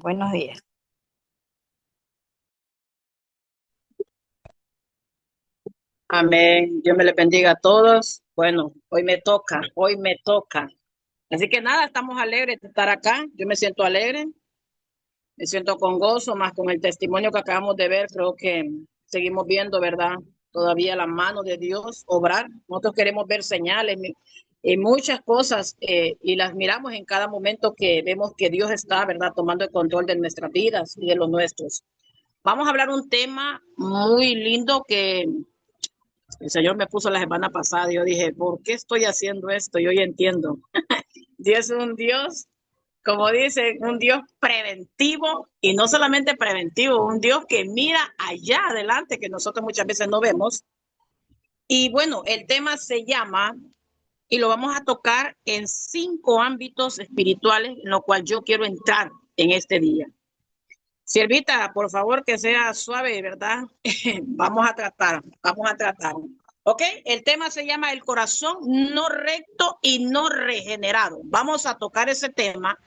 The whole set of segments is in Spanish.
Buenos días. Amén. Dios me le bendiga a todos. Bueno, hoy me toca, hoy me toca. Así que nada, estamos alegres de estar acá. Yo me siento alegre, me siento con gozo, más con el testimonio que acabamos de ver. Creo que seguimos viendo, ¿verdad? Todavía la mano de Dios obrar. Nosotros queremos ver señales y muchas cosas y las miramos en cada momento que vemos que Dios está, ¿verdad? Tomando el control de nuestras vidas y de los nuestros. Vamos a hablar un tema muy lindo que el Señor me puso la semana pasada y yo dije, ¿por qué estoy haciendo esto? Y hoy entiendo. Dios es un Dios, como dice, un Dios preventivo y no solamente preventivo, un Dios que mira allá adelante que nosotros muchas veces no vemos. Y bueno, el tema se llama, y lo vamos a tocar en 5 ámbitos espirituales, en lo cual yo quiero entrar en este día. Siervita, por favor, que sea suave, ¿verdad? Vamos a tratar. ¿Ok? El tema se llama el corazón no recto y no regenerado. Vamos a tocar ese tema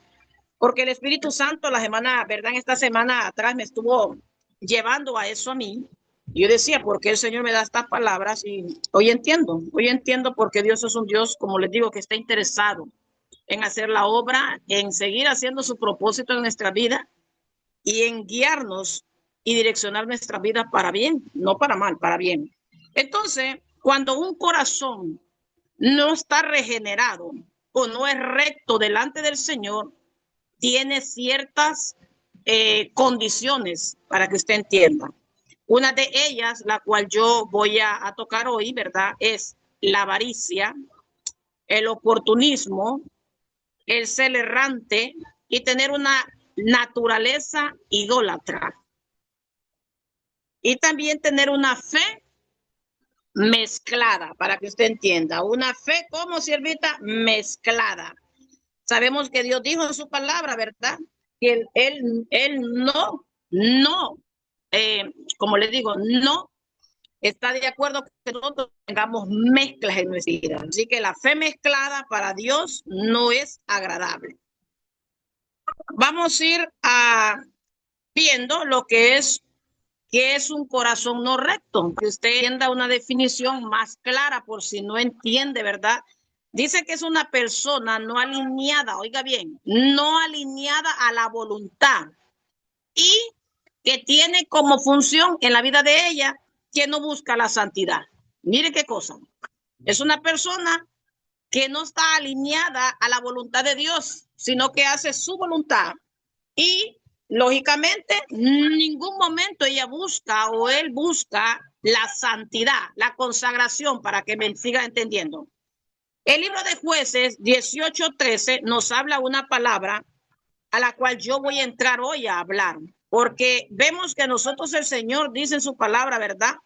porque el Espíritu Santo la semana, ¿verdad? En esta semana atrás me estuvo llevando a eso a mí. Yo decía, ¿por qué el Señor me da estas palabras? Y hoy entiendo porque Dios es un Dios, como les digo, que está interesado en hacer la obra, en seguir haciendo su propósito en nuestra vida y en guiarnos y direccionar nuestra vida para bien, no para mal, para bien. Entonces, cuando un corazón no está regenerado o no es recto delante del Señor, tiene ciertas condiciones para que usted entienda. Una de ellas, la cual yo voy a tocar hoy, ¿verdad? Es la avaricia, el oportunismo, el ser errante y tener una naturaleza idólatra. Y también tener una fe mezclada, para que usted entienda. Una fe como siervita mezclada. Sabemos que Dios dijo en su palabra, ¿verdad? Que él no, como le digo, no está de acuerdo que nosotros tengamos mezclas en nuestra vida. Así que la fe mezclada para Dios no es agradable. Vamos a ir viendo lo que es un corazón no recto. Que usted entienda una definición más clara por si no entiende, ¿verdad? Dice que es una persona no alineada, oiga bien, no alineada a la voluntad y que tiene como función en la vida de ella que no busca la santidad. Mire qué cosa. Es una persona que no está alineada a la voluntad de Dios, sino que hace su voluntad y lógicamente en ningún momento ella busca o él busca la santidad, la consagración, para que me siga entendiendo. El libro de Jueces 18:13 nos habla una palabra a la cual yo voy a entrar hoy a hablar, porque vemos que nosotros el Señor dice en su palabra, ¿verdad?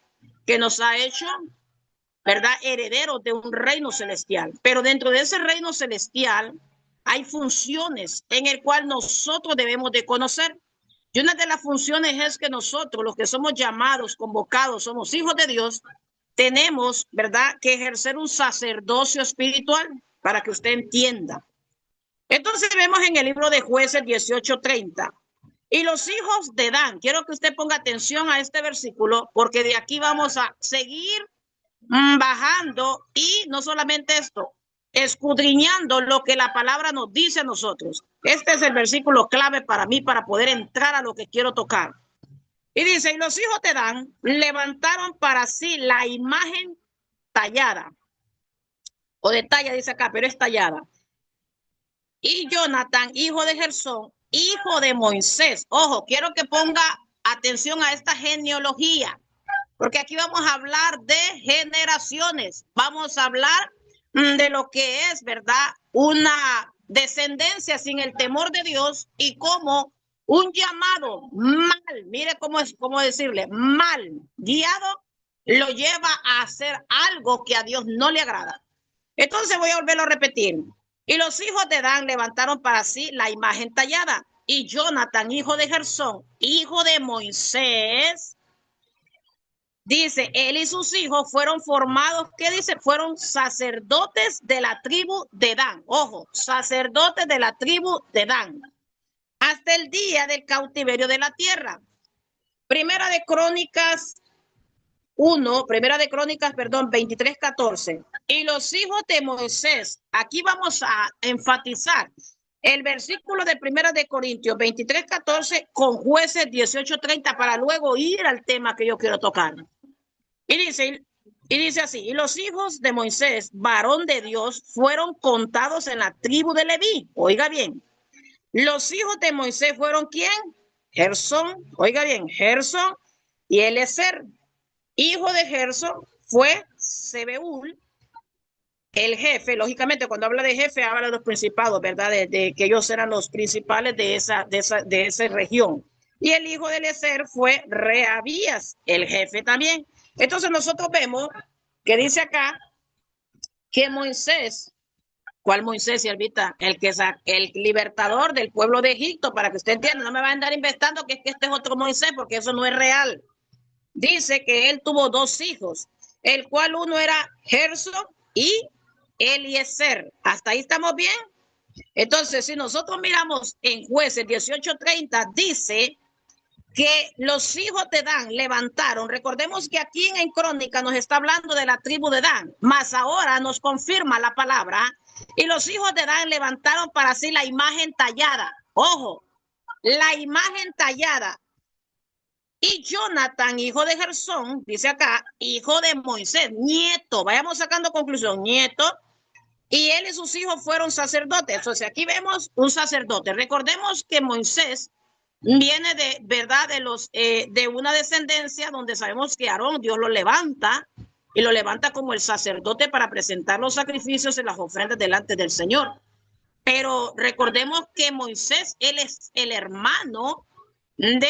Que nos ha hecho, ¿verdad? Herederos de un reino celestial. Pero dentro de ese reino celestial hay funciones en el cual nosotros debemos de conocer. Y una de las funciones es que nosotros, los que somos llamados, convocados, somos hijos de Dios, tenemos, ¿verdad?, que ejercer un sacerdocio espiritual para que usted entienda. Entonces vemos en el libro de Jueces 18:30. Y los hijos de Dan, quiero que usted ponga atención a este versículo, porque de aquí vamos a seguir bajando y no solamente esto, escudriñando lo que la palabra nos dice a nosotros. Este es el versículo clave para mí para poder entrar a lo que quiero tocar. Y dice, y los hijos de Dan levantaron para sí la imagen tallada, o de talla dice acá, pero es tallada. Y Jonathan, hijo de Gersón, hijo de Moisés. Ojo, quiero que ponga atención a esta genealogía, porque aquí vamos a hablar de generaciones, vamos a hablar de lo que es, ¿verdad? Una descendencia sin el temor de Dios y como un llamado mal, mire cómo es, cómo decirle, mal guiado, lo lleva a hacer algo que a Dios no le agrada. Entonces voy a volverlo a repetir. Y los hijos de Dan levantaron para sí la imagen tallada. Y Jonathan, hijo de Gersón, hijo de Moisés, dice, él y sus hijos fueron formados, ¿qué dice? Fueron sacerdotes de la tribu de Dan. Ojo, sacerdotes de la tribu de Dan. hasta el día del cautiverio de la tierra. Primera de Crónicas 23:14. Y los hijos de Moisés, aquí vamos a enfatizar el versículo de Primera de Corintios 23:14 con Jueces 18:30 para luego ir al tema que yo quiero tocar. Y dice así, y los hijos de Moisés, varón de Dios, fueron contados en la tribu de Leví. Oiga bien, los hijos de Moisés fueron ¿quién? Gersón, oiga bien, Gersón y Eliezer. Hijo de Gersón fue Sebeúl, el jefe. Lógicamente, cuando habla de jefe, habla de los principados, ¿verdad? De que ellos eran los principales de esa región. Y el hijo de Eliezer fue Reabías, el jefe también. Entonces nosotros vemos que dice acá que Moisés, ¿cuál Moisés, siervita? El libertador del pueblo de Egipto, para que usted entienda, no me va a andar inventando que este es otro Moisés, porque eso no es real. Dice que él tuvo dos hijos, el cual uno era Gersón y Eliezer. ¿Hasta ahí estamos bien? Entonces, si nosotros miramos en Jueces 18:30, dice que los hijos de Dan levantaron. Recordemos que aquí en Crónica nos está hablando de la tribu de Dan, mas ahora nos confirma la palabra. Y los hijos de Dan levantaron para sí la imagen tallada. Ojo, la imagen tallada. Y Jonathan, hijo de Gersón, dice acá, hijo de Moisés, nieto, vayamos sacando conclusión, nieto, y él y sus hijos fueron sacerdotes. O sea, aquí vemos un sacerdote. Recordemos que Moisés viene de, ¿verdad? De una descendencia donde sabemos que Aarón, Dios lo levanta, y lo levanta como el sacerdote para presentar los sacrificios y las ofrendas delante del Señor. Pero recordemos que Moisés, él es el hermano de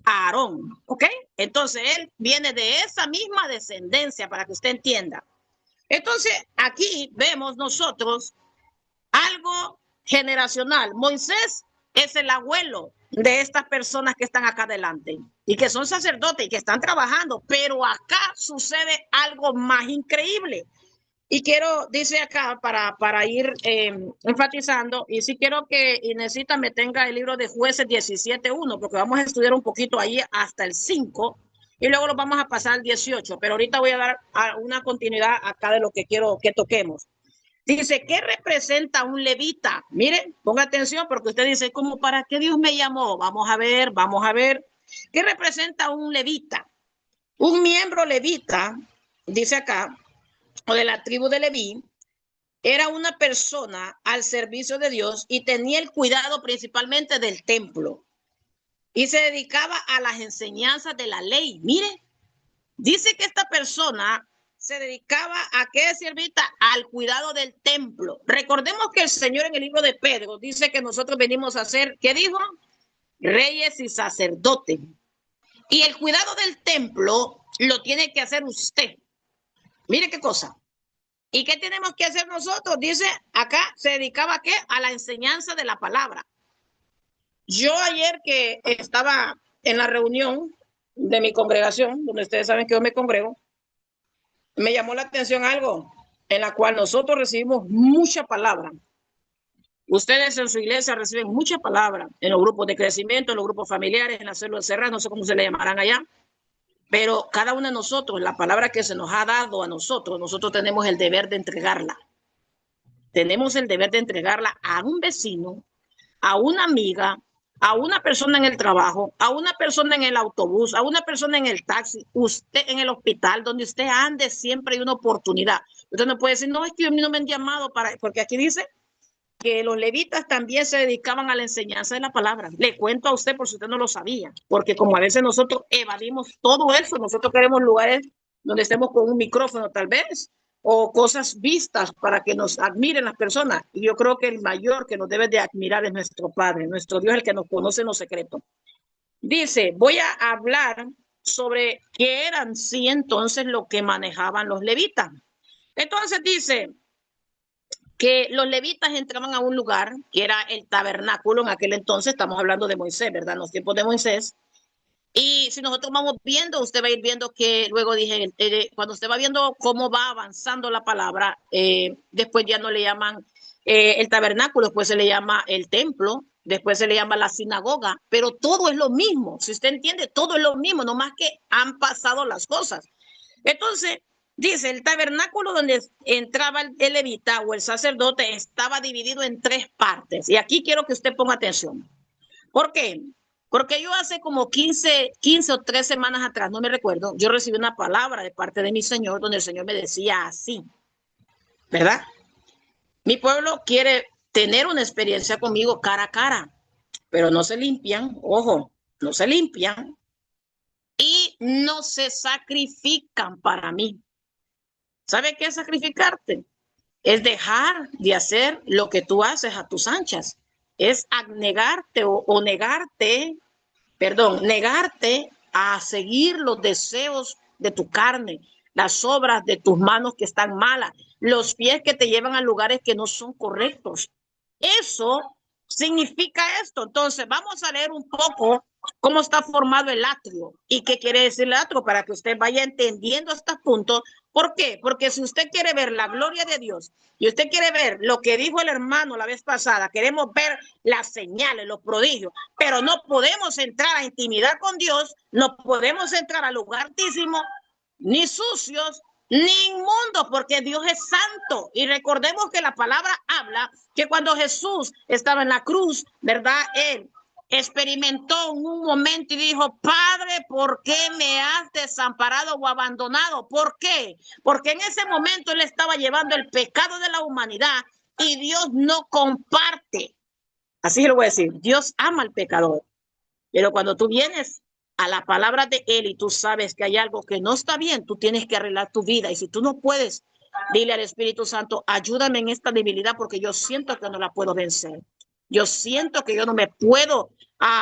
Aarón, ¿ok? Entonces él viene de esa misma descendencia para que usted entienda. Entonces aquí vemos nosotros algo generacional. Moisés es el abuelo de estas personas que están acá adelante y que son sacerdotes y que están trabajando, pero acá sucede algo más increíble. Y quiero, dice acá, para ir enfatizando, y sí quiero que Inesita me tenga el libro de Jueces 17:1, porque vamos a estudiar un poquito ahí hasta el 5, y luego lo vamos a pasar al 18, pero ahorita voy a dar una continuidad acá de lo que quiero que toquemos. Dice, ¿qué representa un levita? Miren, ponga atención, porque usted dice, ¿cómo para qué Dios me llamó? Vamos a ver. ¿Qué representa un levita? Un miembro levita, dice acá, o de la tribu de Leví, era una persona al servicio de Dios y tenía el cuidado principalmente del templo y se dedicaba a las enseñanzas de la ley. Mire, dice que esta persona se dedicaba a qué, siervita, al cuidado del templo. Recordemos que el Señor en el libro de Pedro dice que nosotros venimos a ser, ¿qué dijo? Reyes y sacerdotes. Y el cuidado del templo lo tiene que hacer usted. Mire qué cosa. ¿Y qué tenemos que hacer nosotros? Dice, acá se dedicaba ¿a qué? A la enseñanza de la palabra. Yo ayer que estaba en la reunión de mi congregación, donde ustedes saben que yo me congrego, me llamó la atención algo en la cual nosotros recibimos mucha palabra. Ustedes en su iglesia reciben mucha palabra en los grupos de crecimiento, en los grupos familiares, en las células cerradas, no sé cómo se le llamarán allá. Pero cada uno de nosotros, la palabra que se nos ha dado a nosotros tenemos el deber de entregarla. Tenemos el deber de entregarla a un vecino, a una amiga, a una persona en el trabajo, a una persona en el autobús, a una persona en el taxi, usted en el hospital, donde usted ande, siempre hay una oportunidad. Usted no puede decir, no, es que a mí no me han llamado para, porque aquí dice que los levitas también se dedicaban a la enseñanza de la palabra. Le cuento a usted por si usted no lo sabía, porque como a veces nosotros evadimos todo eso, nosotros queremos lugares donde estemos con un micrófono tal vez, o cosas vistas para que nos admiren las personas. Y yo creo que el mayor que nos debe de admirar es nuestro Padre, nuestro Dios, el que nos conoce en los secretos. Dice, voy a hablar sobre qué eran sí entonces lo que manejaban los levitas. Entonces dice que los levitas entraban a un lugar que era el tabernáculo. En aquel entonces estamos hablando de Moisés, ¿verdad? En los tiempos de Moisés. Y si nosotros vamos viendo, usted va a ir viendo que luego dije, cuando usted va viendo cómo va avanzando la palabra, después ya no le llaman el tabernáculo, después se le llama el templo, después se le llama la sinagoga, pero todo es lo mismo. Si usted entiende, todo es lo mismo, nomás que han pasado las cosas. Entonces, dice, el tabernáculo donde entraba el levita o el sacerdote estaba dividido en 3 partes. Y aquí quiero que usted ponga atención. ¿Por qué? Porque yo hace como 15 o 3 semanas atrás, no me recuerdo, yo recibí una palabra de parte de mi Señor donde el Señor me decía así, ¿verdad? Mi pueblo quiere tener una experiencia conmigo cara a cara, pero no se limpian, ojo, no se limpian y no se sacrifican para mí. ¿Sabe qué es sacrificarte? Es dejar de hacer lo que tú haces a tus anchas. Es negarte o negarte, negarte a seguir los deseos de tu carne, las obras de tus manos que están malas, los pies que te llevan a lugares que no son correctos. Eso significa esto. Entonces, vamos a leer un poco cómo está formado el atrio y qué quiere decir el atrio para que usted vaya entendiendo estos puntos. ¿Por qué? Porque si usted quiere ver la gloria de Dios y usted quiere ver lo que dijo el hermano la vez pasada, queremos ver las señales, los prodigios, pero no podemos entrar a intimidad con Dios, no podemos entrar al lugar altísimo, ni sucios, ni inmundos, porque Dios es santo. Y recordemos que la palabra habla que cuando Jesús estaba en la cruz, ¿verdad? Él experimentó en un momento y dijo, Padre, ¿por qué me has desamparado o abandonado? ¿Por qué? Porque en ese momento él estaba llevando el pecado de la humanidad y Dios no comparte. Así lo voy a decir, Dios ama al pecador. Pero cuando tú vienes a la palabra de él y tú sabes que hay algo que no está bien, tú tienes que arreglar tu vida. Y si tú no puedes, dile al Espíritu Santo, ayúdame en esta debilidad porque yo siento que no la puedo vencer. Yo siento que yo no me puedo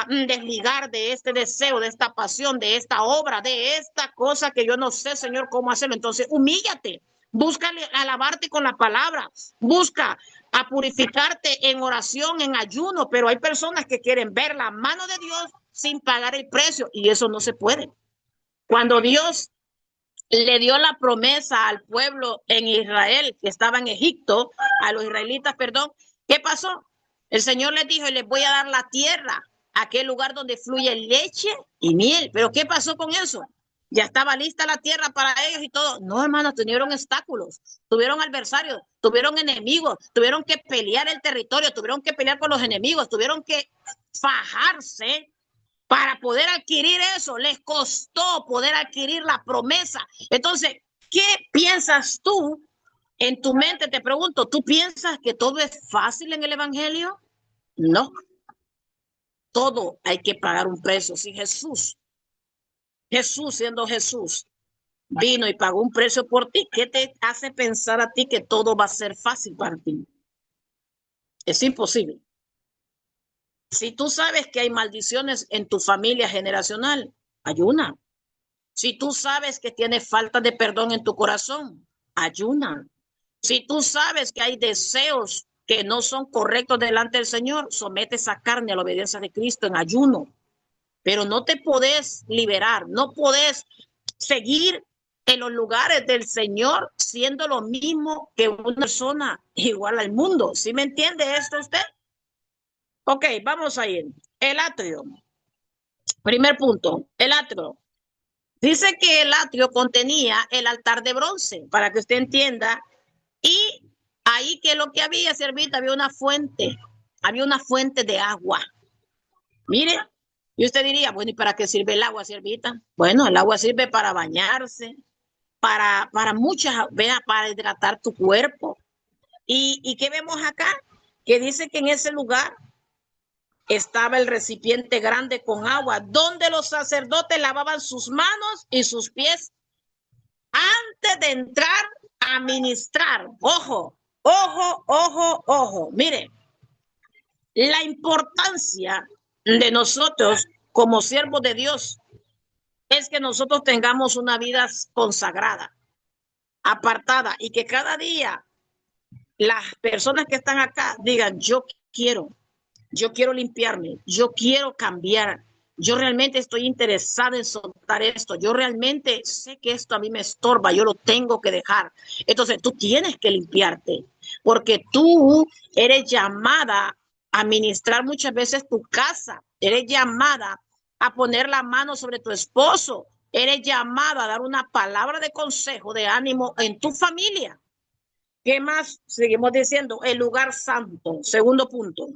desligar de este deseo, de esta pasión, de esta obra, de esta cosa que yo no sé, Señor, cómo hacerlo. Entonces, humíllate, busca alabarte con la palabra, busca a purificarte en oración, en ayuno, pero hay personas que quieren ver la mano de Dios sin pagar el precio y eso no se puede. Cuando Dios le dio la promesa al pueblo en Israel que estaba en Egipto, a los israelitas, perdón, ¿qué pasó? El Señor les dijo, les voy a dar la tierra, aquel lugar donde fluye leche y miel. Pero ¿qué pasó con eso? Ya estaba lista la tierra para ellos y todo. No, hermanos, tuvieron obstáculos, tuvieron adversarios, tuvieron enemigos, tuvieron que pelear el territorio, tuvieron que pelear con los enemigos, tuvieron que fajarse para poder adquirir eso. Les costó poder adquirir la promesa. Entonces, ¿qué piensas tú? En tu mente te pregunto, ¿tú piensas que todo es fácil en el evangelio? No, todo hay que pagar un precio. Si Jesús siendo Jesús, vino y pagó un precio por ti, ¿qué te hace pensar a ti que todo va a ser fácil para ti? Es imposible. Si tú sabes que hay maldiciones en tu familia generacional, ayuna. Si tú sabes que tienes falta de perdón en tu corazón, ayuna. Si tú sabes que hay deseos que no son correctos delante del Señor, somete esa carne a la obediencia de Cristo en ayuno. Pero no te podés liberar, no podés seguir en los lugares del Señor siendo lo mismo que una persona igual al mundo. ¿Sí me entiende esto usted? Ok, vamos a ir. El atrio. Primer punto, el atrio. Dice que el atrio contenía el altar de bronce, para que usted entienda. Y ahí que lo que había, siervita, había una fuente de agua. Mire, y usted diría, bueno, ¿y para qué sirve el agua, siervita? Bueno, el agua sirve para bañarse, para muchas, vea, para hidratar tu cuerpo. ¿Y qué vemos acá? Que dice que en ese lugar estaba el recipiente grande con agua, donde los sacerdotes lavaban sus manos y sus pies antes de entrar a ministrar. Ojo, ojo, ojo, ojo. Mire, la importancia de nosotros como siervos de Dios es que nosotros tengamos una vida consagrada, apartada, y que cada día las personas que están acá digan, yo quiero limpiarme, yo quiero cambiar, yo realmente estoy interesada en soltar esto, yo realmente sé que esto a mí me estorba, yo lo tengo que dejar. Entonces tú tienes que limpiarte, porque tú eres llamada a ministrar muchas veces tu casa. Eres llamada a poner la mano sobre tu esposo. Eres llamada a dar una palabra de consejo, de ánimo en tu familia. ¿Qué más? Seguimos diciendo, el lugar santo. Segundo punto.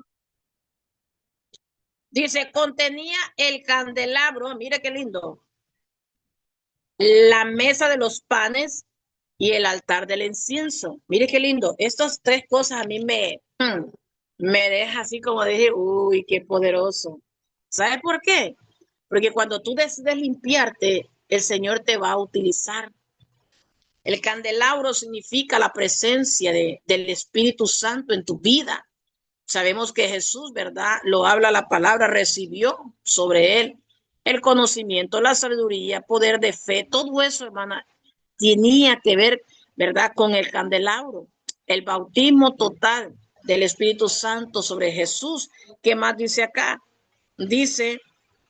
Dice, contenía el candelabro, mire qué lindo, la mesa de los panes y el altar del incienso. Mire qué lindo. Estas tres cosas a mí me deja así como dije, uy, qué poderoso. ¿Sabe por qué? Porque cuando tú decides limpiarte, el Señor te va a utilizar. El candelabro significa la presencia del Espíritu Santo en tu vida. Sabemos que Jesús, ¿verdad? Lo habla la palabra, recibió sobre él el conocimiento, la sabiduría, poder de fe, todo eso, hermana, tenía que ver, ¿verdad? Con el candelabro, el bautismo total del Espíritu Santo sobre Jesús. ¿Qué más dice acá? Dice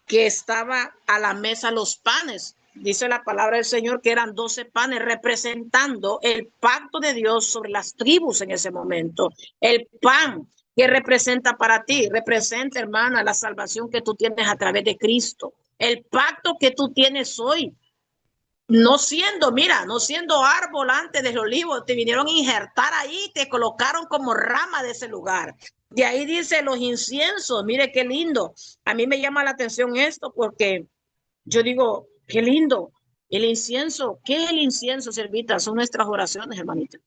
que estaba a la mesa los panes. Dice la palabra del Señor que eran 12 panes representando el pacto de Dios sobre las tribus en ese momento. El pan que representa para ti, representa, hermana, la salvación que tú tienes a través de Cristo. El pacto que tú tienes hoy, no siendo, mira, no siendo árbol antes del olivo, te vinieron a injertar ahí, te colocaron como rama de ese lugar. De ahí dice los inciensos, mire qué lindo. A mí me llama la atención esto porque yo digo, qué lindo. El incienso, ¿qué es el incienso, servita? Son nuestras oraciones, hermanita.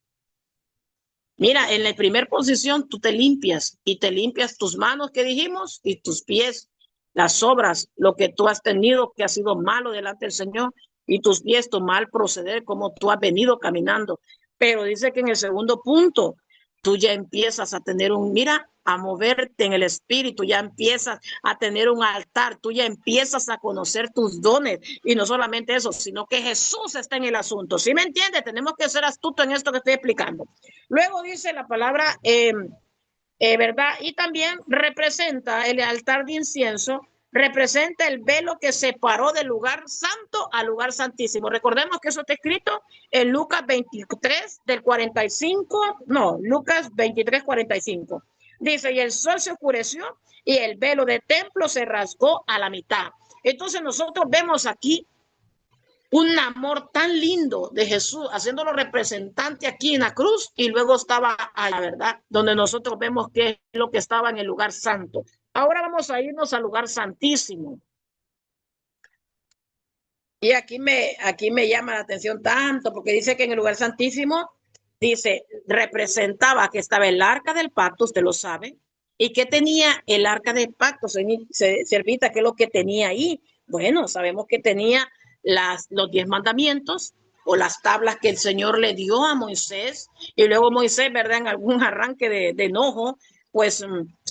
Mira, en la primera posición tú te limpias y te limpias tus manos, que dijimos, y tus pies, las obras, lo que tú has tenido que ha sido malo delante del Señor, y tus pies, tu mal proceder, como tú has venido caminando. Pero dice que en el segundo punto, tú ya empiezas a tener mira, a moverte en el espíritu, ya empiezas a tener un altar, tú ya empiezas a conocer tus dones, y no solamente eso, sino que Jesús está en el asunto. ¿Sí me entiende? Tenemos que ser astutos en esto que estoy explicando. Luego dice la palabra, ¿verdad? Y también representa el altar de incienso, representa el velo que separó del lugar santo al lugar santísimo. Recordemos que eso está escrito en Lucas 23 del 45, no, Lucas 23, 45. Dice, y el sol se oscureció y el velo del templo se rasgó a la mitad. Entonces nosotros vemos aquí un amor tan lindo de Jesús, haciéndolo representante aquí en la cruz, y luego estaba a la verdad, donde nosotros vemos que es lo que estaba en el lugar santo. Ahora vamos a irnos al lugar santísimo. Y aquí me llama la atención tanto, porque dice que en el lugar santísimo, dice, representaba que estaba el arca del pacto, usted lo sabe, y que tenía el arca del pacto, servita, ¿qué es lo que tenía ahí? Bueno, sabemos que tenía los 10 mandamientos o las tablas que el Señor le dio a Moisés, y luego Moisés, ¿verdad? En algún arranque de enojo, pues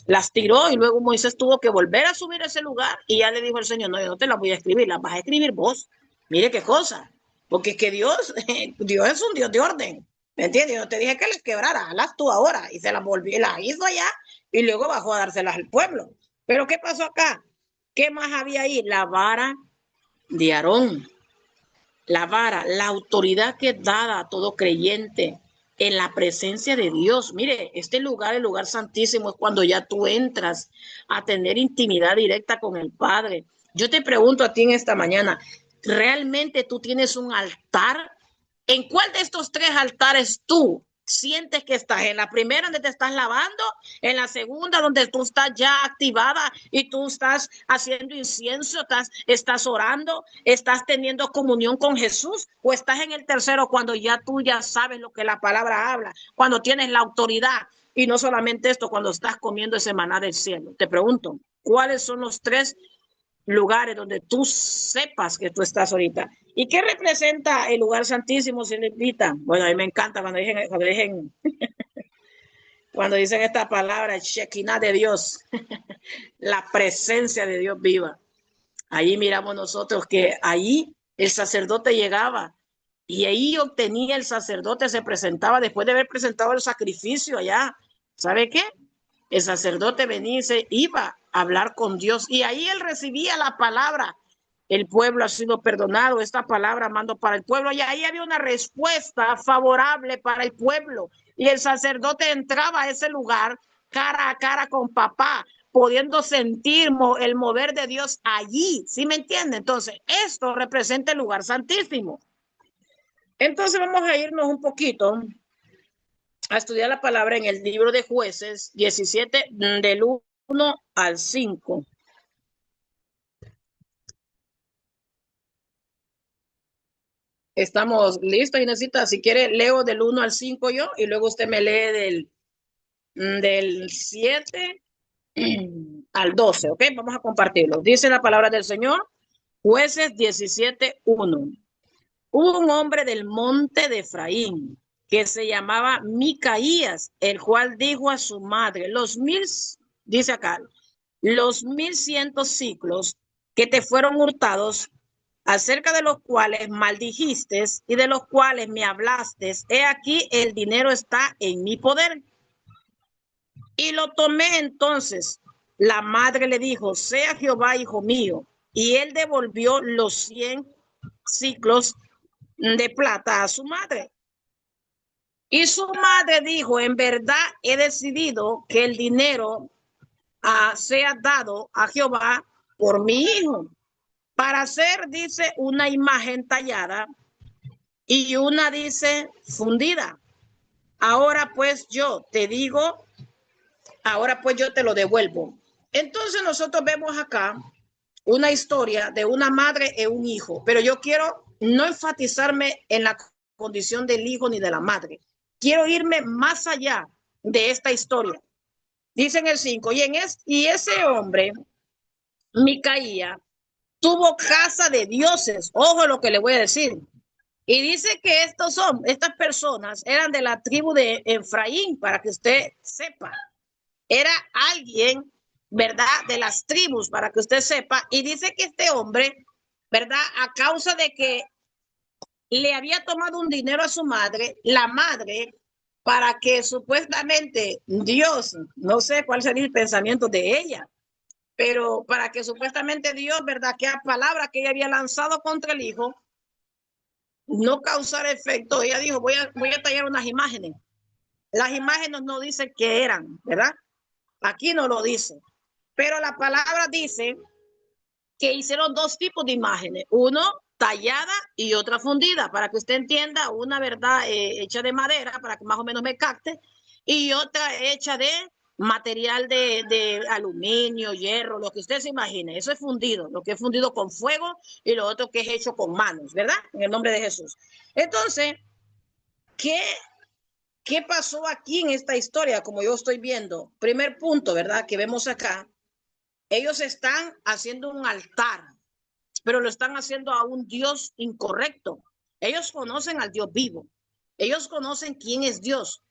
las tiró, y luego Moisés tuvo que volver a subir a ese lugar, y ya le dijo el Señor, no, yo no te las voy a escribir, las vas a escribir vos. Mire qué cosa, porque es que Dios, Dios es un Dios de orden, ¿me entiendes? Yo te dije que las quebrara, las tú ahora, y se las volvió, las hizo allá, y luego bajó a dárselas al pueblo. Pero ¿qué pasó acá? ¿Qué más había ahí? La vara de Aarón, la vara, la autoridad que es dada a todo creyente en la presencia de Dios. Mire, este lugar, el lugar santísimo, es cuando ya tú entras a tener intimidad directa con el Padre. Yo te pregunto a ti en esta mañana, ¿realmente tú tienes un altar? ¿En cuál de estos tres altares tú sientes que estás? ¿En la primera donde te estás lavando? ¿En la segunda donde tú estás ya activada y tú estás haciendo incienso, estás orando, estás teniendo comunión con Jesús? ¿O estás en el tercero cuando ya tú ya sabes lo que la palabra habla, cuando tienes la autoridad? Y no solamente esto, cuando estás comiendo ese maná del cielo. Te pregunto, ¿cuáles son los tres lugares donde tú sepas que tú estás ahorita? ¿Y qué representa el lugar santísimo, señorita? Bueno, a mí me encanta cuando dicen esta palabra, Shekinah de Dios, la presencia de Dios viva. Ahí miramos nosotros que ahí el sacerdote llegaba y ahí obtenía el sacerdote, se presentaba después de haber presentado el sacrificio allá. ¿Sabe qué? El sacerdote venía y se iba a hablar con Dios, y ahí él recibía la palabra. El pueblo ha sido perdonado, esta palabra mando para el pueblo, y ahí había una respuesta favorable para el pueblo, y el sacerdote entraba a ese lugar cara a cara con papá, pudiendo sentir el mover de Dios allí. ¿Sí me entiende? Entonces, esto representa el lugar santísimo. Entonces, vamos a irnos un poquito a estudiar la palabra en el libro de Jueces 17, del 1 al 5. Estamos listos, Inesita. Si quiere, leo del 1 al 5 yo y luego usted me lee del 7 al 12, ¿ok? Vamos a compartirlo. Dice la palabra del Señor, Jueces 17, 1. Hubo un hombre del monte de Efraín que se llamaba Micaías, el cual dijo a su madre, dice acá, los 1100 ciclos que te fueron hurtados, acerca de los cuales maldijiste y de los cuales me hablaste, he aquí el dinero está en mi poder. Y lo tomé entonces. La madre le dijo, sea Jehová hijo mío. Y él devolvió los 100 ciclos de plata a su madre. Y su madre dijo, en verdad he decidido que el dinero sea dado a Jehová por mi hijo, para hacer, dice, una imagen tallada y una, dice, fundida. Ahora pues yo te digo, ahora pues yo te lo devuelvo. Entonces nosotros vemos acá una historia de una madre y un hijo, pero yo quiero no enfatizarme en la condición del hijo ni de la madre. Quiero irme más allá de esta historia. Dice en el 5, y ese hombre, Micaía, tuvo casa de dioses. Ojo lo que le voy a decir. Y dice que estas personas eran de la tribu de Efraín, para que usted sepa. Era alguien, ¿verdad? De las tribus, para que usted sepa. Y dice que este hombre, ¿verdad? A causa de que le había tomado un dinero a su madre, la madre, para que supuestamente Dios, no sé cuál sería el pensamiento de ella, pero para que supuestamente Dios, ¿verdad? Que a palabra que ella había lanzado contra el hijo, no causara efecto. Ella dijo, voy a tallar unas imágenes. Las imágenes no dicen qué eran, ¿verdad? Aquí no lo dice. Pero la palabra dice que hicieron dos tipos de imágenes. Uno tallada y otra fundida, para que usted entienda, una verdad hecha de madera, para que más o menos me capte, y otra hecha de material de aluminio, hierro, lo que usted se imagine. Eso es fundido, lo que es fundido con fuego y lo otro que es hecho con manos, ¿verdad? En el nombre de Jesús. Entonces, ¿qué pasó aquí en esta historia? Como yo estoy viendo, primer punto, ¿verdad? Que vemos acá, ellos están haciendo un altar, pero lo están haciendo a un Dios incorrecto. Ellos conocen al Dios vivo. Ellos conocen quién es Dios.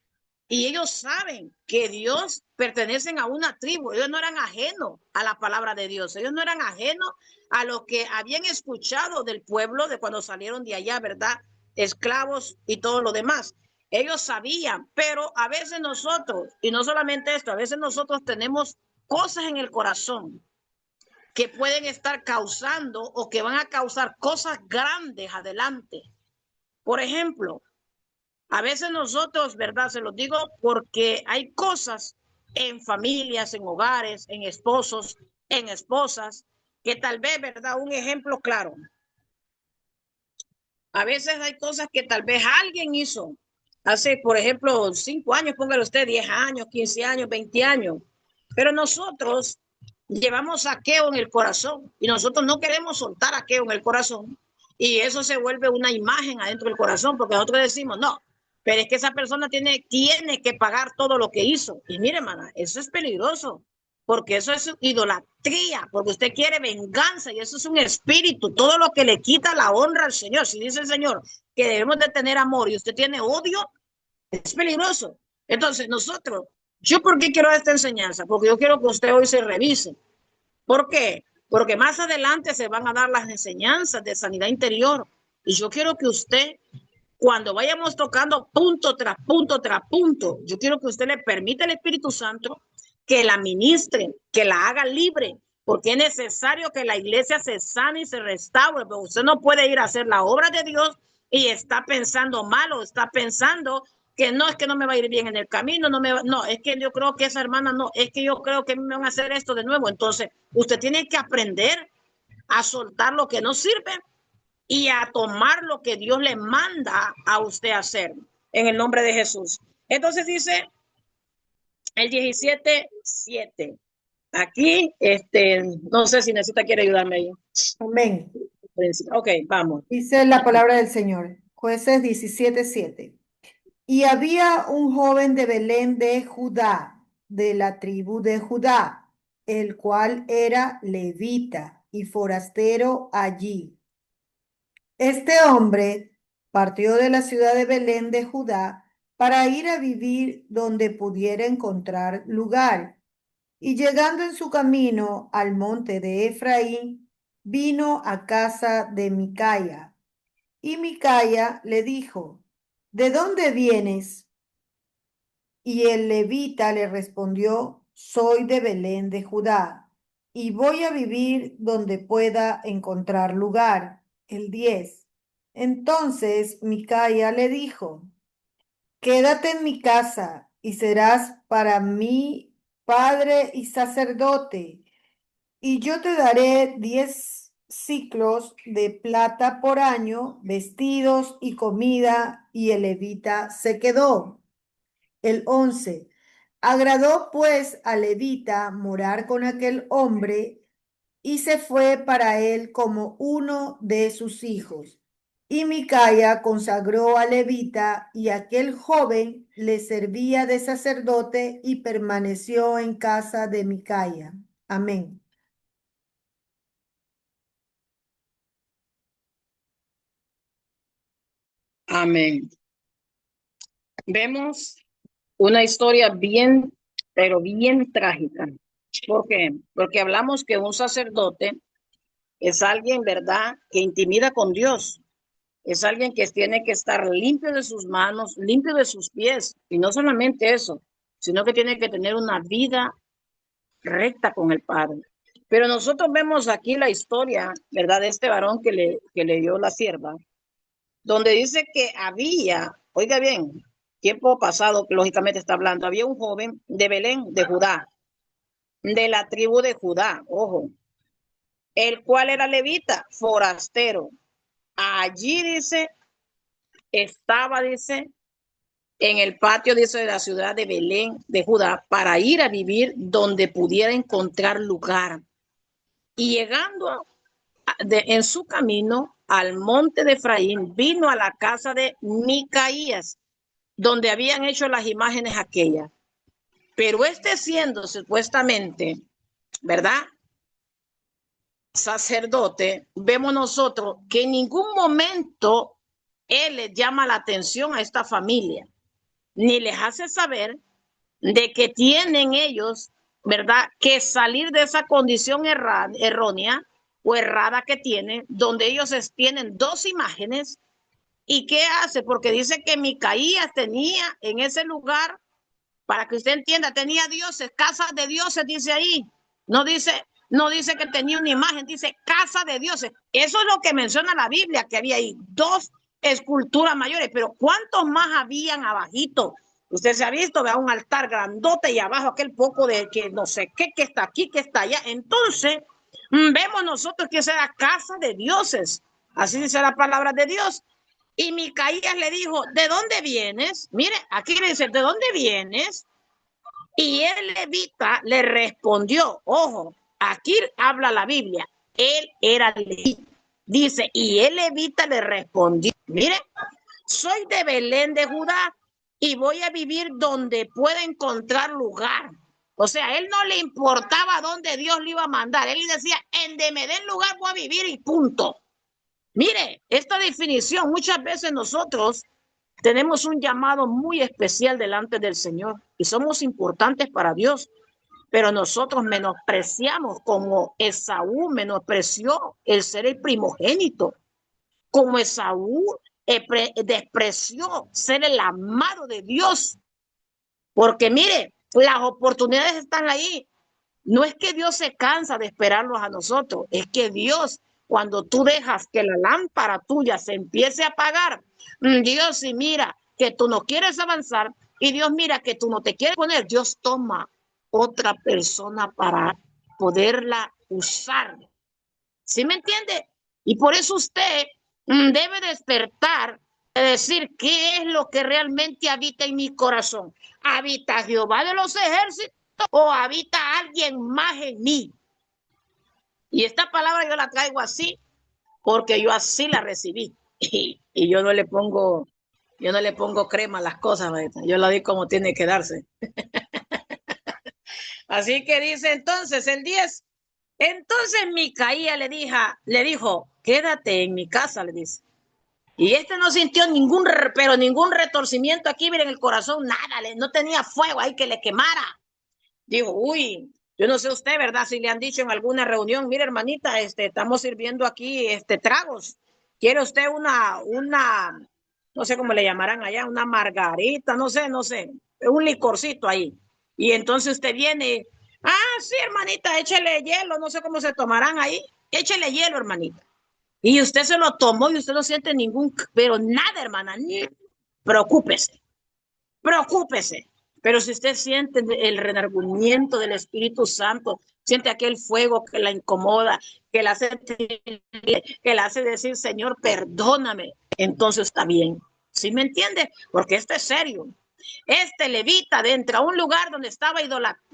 Y ellos saben que Dios pertenecen a una tribu. Ellos no eran ajenos a la palabra de Dios. Ellos no eran ajenos a lo que habían escuchado del pueblo de cuando salieron de allá, ¿verdad? Esclavos y todo lo demás. Ellos sabían, pero a veces nosotros, y no solamente esto, a veces nosotros tenemos cosas en el corazón que pueden estar causando o que van a causar cosas grandes adelante. Por ejemplo, a veces nosotros, ¿verdad? Se los digo porque hay cosas en familias, en hogares, en esposos, en esposas, que tal vez, ¿verdad? Un ejemplo claro. A veces hay cosas que tal vez alguien hizo hace, por ejemplo, 5 años, póngale usted 10 años, 15 años, 20 años. Pero nosotros llevamos saqueo en el corazón y nosotros no queremos soltar saqueo en el corazón. Y eso se vuelve una imagen adentro del corazón, porque nosotros decimos, no, pero es que esa persona tiene que pagar todo lo que hizo. Y mire, hermana, eso es peligroso, porque eso es idolatría, porque usted quiere venganza y eso es un espíritu, todo lo que le quita la honra al Señor. Si dice el Señor que debemos de tener amor y usted tiene odio, es peligroso. Entonces nosotros, ¿yo por qué quiero esta enseñanza? Porque yo quiero que usted hoy se revise. ¿Por qué? Porque más adelante se van a dar las enseñanzas de sanidad interior. Y yo quiero que usted, cuando vayamos tocando punto tras punto tras punto, yo quiero que usted le permita al Espíritu Santo que la ministre, que la haga libre, porque es necesario que la iglesia se sane y se restaure, pero usted no puede ir a hacer la obra de Dios y está pensando mal o está pensando que no, es que no me va a ir bien en el camino, no, es que yo creo que esa hermana no, es que yo creo que me van a hacer esto de nuevo. Entonces, usted tiene que aprender a soltar lo que no sirve y a tomar lo que Dios le manda a usted hacer en el nombre de Jesús. Entonces dice el 17:7. Aquí, no sé si necesita, quiere ayudarme ahí. Amén. Ok, vamos. Dice la palabra del Señor. Jueces 17:7. Y había un joven de Belén de Judá, de la tribu de Judá, el cual era levita y forastero allí. Este hombre partió de la ciudad de Belén de Judá para ir a vivir donde pudiera encontrar lugar. Y llegando en su camino al monte de Efraín, vino a casa de Micaya. Y Micaya le dijo, ¿de dónde vienes? Y el levita le respondió, soy de Belén de Judá, y voy a vivir donde pueda encontrar lugar. El 10. Entonces Micaya le dijo, quédate en mi casa y serás para mí padre y sacerdote, y yo te daré 10 siclos de plata por año, vestidos y comida. Y el levita se quedó. El 11. Agradó pues a levita morar con aquel hombre y se fue para él como uno de sus hijos. Y Micaya consagró a levita y aquel joven le servía de sacerdote y permaneció en casa de Micaya. Amén. Amén. Vemos una historia bien, pero bien trágica. ¿Por qué? Porque hablamos que un sacerdote es alguien, ¿verdad?, que intimida con Dios. Es alguien que tiene que estar limpio de sus manos, limpio de sus pies. Y no solamente eso, sino que tiene que tener una vida recta con el Padre. Pero nosotros vemos aquí la historia, ¿verdad?, de este varón que le dio la sierva, donde dice que había, oiga bien, tiempo pasado, lógicamente está hablando, había un joven de Belén, de Judá, de la tribu de Judá, ojo, el cual era levita, forastero. Allí dice, estaba, dice, en el patio, dice, de la ciudad de Belén, de Judá, para ir a vivir donde pudiera encontrar lugar. Y llegando en su camino al monte de Efraín, vino a la casa de Micaías, donde habían hecho las imágenes aquellas. Pero siendo supuestamente, ¿verdad?, sacerdote, vemos nosotros que en ningún momento él les llama la atención a esta familia, ni les hace saber de que tienen ellos, ¿verdad?, que salir de esa condición errónea o errada que tienen, donde ellos tienen dos imágenes. ¿Y qué hace? Porque dice que Micaías tenía en ese lugar, para que usted entienda, tenía dioses, casas de dioses, dice ahí. No dice, no dice que tenía una imagen, dice casa de dioses. Eso es lo que menciona la Biblia, que había ahí dos esculturas mayores, pero ¿cuántos más habían abajito? Usted se ha visto, vea un altar grandote y abajo aquel poco de que no sé qué, que está aquí, que está allá. Entonces, vemos nosotros que esa era casa de dioses. Así dice la palabra de Dios. Y Micaías le dijo, ¿de dónde vienes? Mire, aquí le dice, ¿de dónde vienes? Y el levita le respondió, ojo, aquí habla la Biblia, él era levita. Dice, y el levita le respondió, mire, soy de Belén de Judá y voy a vivir donde pueda encontrar lugar. O sea, a él no le importaba dónde Dios le iba a mandar. Él decía, en de me den lugar voy a vivir y punto. Mire, esta definición, muchas veces nosotros tenemos un llamado muy especial delante del Señor y somos importantes para Dios, pero nosotros menospreciamos, como Esaú menospreció el ser el primogénito, como Esaú despreció ser el amado de Dios, porque mire, las oportunidades están ahí. No es que Dios se cansa de esperarlos a nosotros, es que Dios, cuando tú dejas que la lámpara tuya se empiece a apagar, Dios, y mira, que tú no quieres avanzar y Dios mira que tú no te quieres poner, Dios toma otra persona para poderla usar. ¿Sí me entiende? Y por eso usted debe despertar, de decir qué es lo que realmente habita en mi corazón. ¿Habita Jehová de los ejércitos o habita alguien más en mí? Y esta palabra yo la traigo así porque yo así la recibí. Y yo no le pongo crema a las cosas, maestra. Yo la di como tiene que darse. Así que dice entonces el 10. Entonces Micaía le dijo, quédate en mi casa, le dice. Y este no sintió ningún retorcimiento aquí, miren, el corazón, nada, no tenía fuego ahí que le quemara. Dijo, uy, yo no sé usted, ¿verdad? Si le han dicho en alguna reunión, mire, hermanita, estamos sirviendo aquí, tragos. ¿Quiere usted no sé cómo le llamarán allá, una margarita, no sé, un licorcito ahí? Y entonces usted viene, sí, hermanita, échele hielo, no sé cómo se tomarán ahí, échele hielo, hermanita. Y usted se lo tomó y usted no siente pero nada, hermana, ni preocúpese, preocúpese. Pero si usted siente el renargüimiento del Espíritu Santo, siente aquel fuego que la incomoda, que la hace decir, Señor, perdóname, entonces está bien. ¿Sí me entiende? Porque esto es serio. Este levita entra a un lugar donde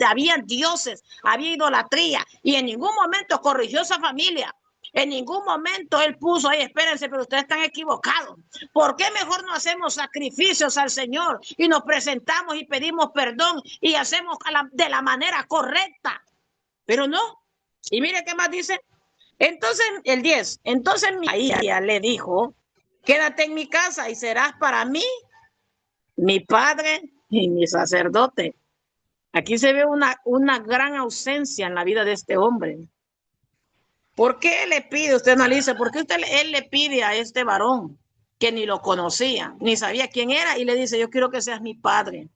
había dioses, había idolatría, y en ningún momento corrigió esa familia. En ningún momento él puso ahí, espérense, pero ustedes están equivocados. ¿Por qué mejor no hacemos sacrificios al Señor y nos presentamos y pedimos perdón y hacemos de la manera correcta? Pero no. Y mire qué más dice. Entonces, el 10. Entonces ella le dijo, quédate en mi casa y serás para mí mi padre y mi sacerdote. Aquí se ve una gran ausencia en la vida de este hombre. ¿Por qué le pide, usted analiza, por qué él le pide a este varón que ni lo conocía, ni sabía quién era, y le dice, yo quiero que seas mi padre?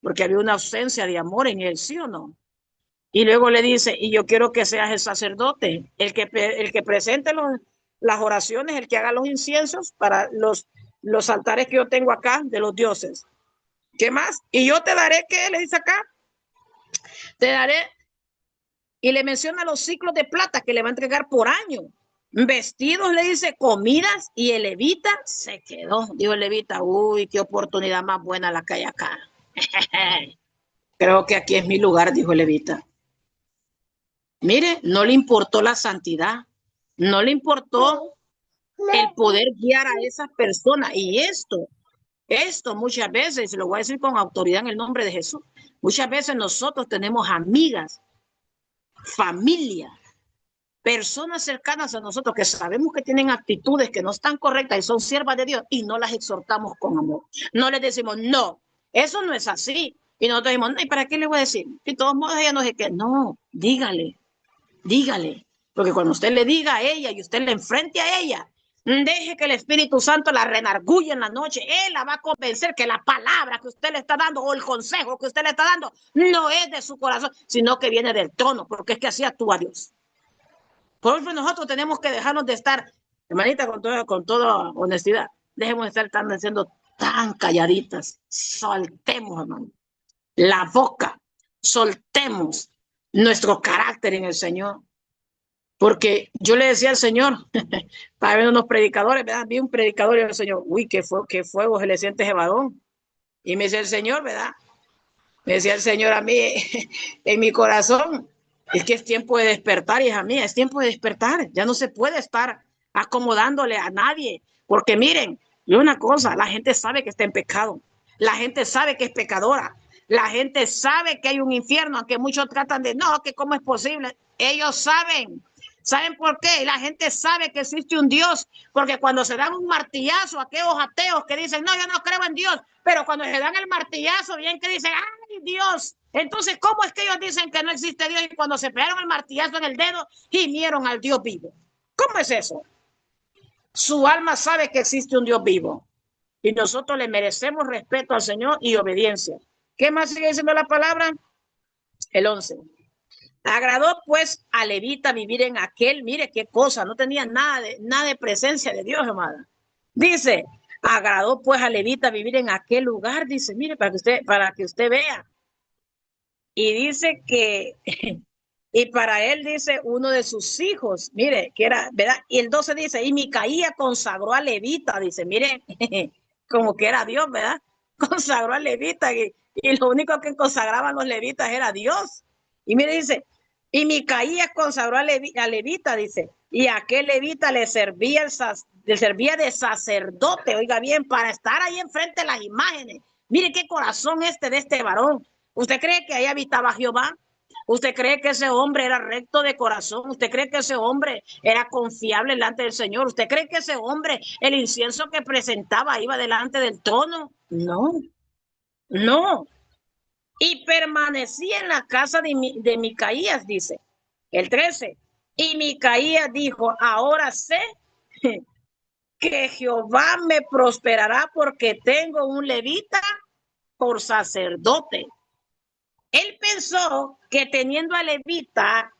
Porque había una ausencia de amor en él, ¿sí o no? Y luego le dice, y yo quiero que seas el sacerdote, el que presente las oraciones, el que haga los inciensos para los altares que yo tengo acá de los dioses. ¿Qué más? Y yo te daré, ¿qué le dice acá? Te daré, y le menciona los ciclos de plata que le va a entregar por año. Vestidos, le dice, comidas, y el levita se quedó. Dijo el levita, uy, qué oportunidad más buena la que hay acá. Creo que aquí es mi lugar, dijo el levita. Mire, no le importó la santidad, no le importó el poder guiar a esas personas. Y esto muchas veces, lo voy a decir con autoridad en el nombre de Jesús, muchas veces nosotros tenemos amigas, familia, personas cercanas a nosotros que sabemos que tienen actitudes que no están correctas y son siervas de Dios y no las exhortamos con amor. No les decimos, no, eso no es así. Y nosotros decimos, ¿y para qué le voy a decir? De todos modos ella nos dice que no, dígale, porque cuando usted le diga a ella y usted le enfrente a ella, deje que el Espíritu Santo la renargulle en la noche. Él la va a convencer que la palabra que usted le está dando o el consejo que usted le está dando no es de su corazón, sino que viene del trono, porque es que así actúa Dios. Por eso nosotros tenemos que dejarnos de estar, hermanita, con toda honestidad, dejemos de estar siendo tan calladitas. Soltemos, hermano, la boca, soltemos nuestro carácter en el Señor. Porque yo le decía al Señor, para ver unos predicadores, ¿verdad? Vi un predicador y el Señor, uy, qué fuego se le siente ese varón. Y me decía el Señor, ¿verdad? Me decía el Señor a mí, en mi corazón, es que es tiempo de despertar, hija mía, es tiempo de despertar. Ya no se puede estar acomodándole a nadie. Porque miren, y una cosa, la gente sabe que está en pecado. La gente sabe que es pecadora. La gente sabe que hay un infierno, aunque muchos tratan de, no, que cómo es posible. Ellos saben. ¿Saben por qué? La gente sabe que existe un Dios, porque cuando se dan un martillazo a aquellos ateos que dicen, no, yo no creo en Dios, pero cuando se dan el martillazo, bien que dicen, ay, Dios. Entonces, ¿cómo es que ellos dicen que no existe Dios y cuando se pegaron el martillazo en el dedo, gimieron al Dios vivo? ¿Cómo es eso? Su alma sabe que existe un Dios vivo y nosotros le merecemos respeto al Señor y obediencia. ¿Qué más sigue diciendo la palabra? El 11. Agradó pues a levita vivir en aquel, mire qué cosa, no tenía nada de presencia de Dios, amada. Dice, Agradó pues a Levita vivir en aquel lugar, dice, mire, para que usted vea. Y dice que, y para él dice uno de sus hijos, mire, que era, ¿verdad? Y el 12 dice, y Micaía consagró a Levita, dice, mire, como que era Dios, ¿verdad? Consagró a Levita y lo único que consagraban los levitas era Dios. Y mire, dice, y Micaía consagró a Levita, dice, y aquel levita le servía de sacerdote, oiga bien, para estar ahí enfrente de las imágenes. Mire qué corazón de este varón. ¿Usted cree que ahí habitaba Jehová? ¿Usted cree que ese hombre era recto de corazón? ¿Usted cree que ese hombre era confiable delante del Señor? ¿Usted cree que ese hombre, el incienso que presentaba, iba delante del trono? No, no. Y permanecía en la casa de Micaías, dice el 13. Y Micaías dijo, ahora sé que Jehová me prosperará porque tengo un levita por sacerdote. Él pensó que teniendo a levita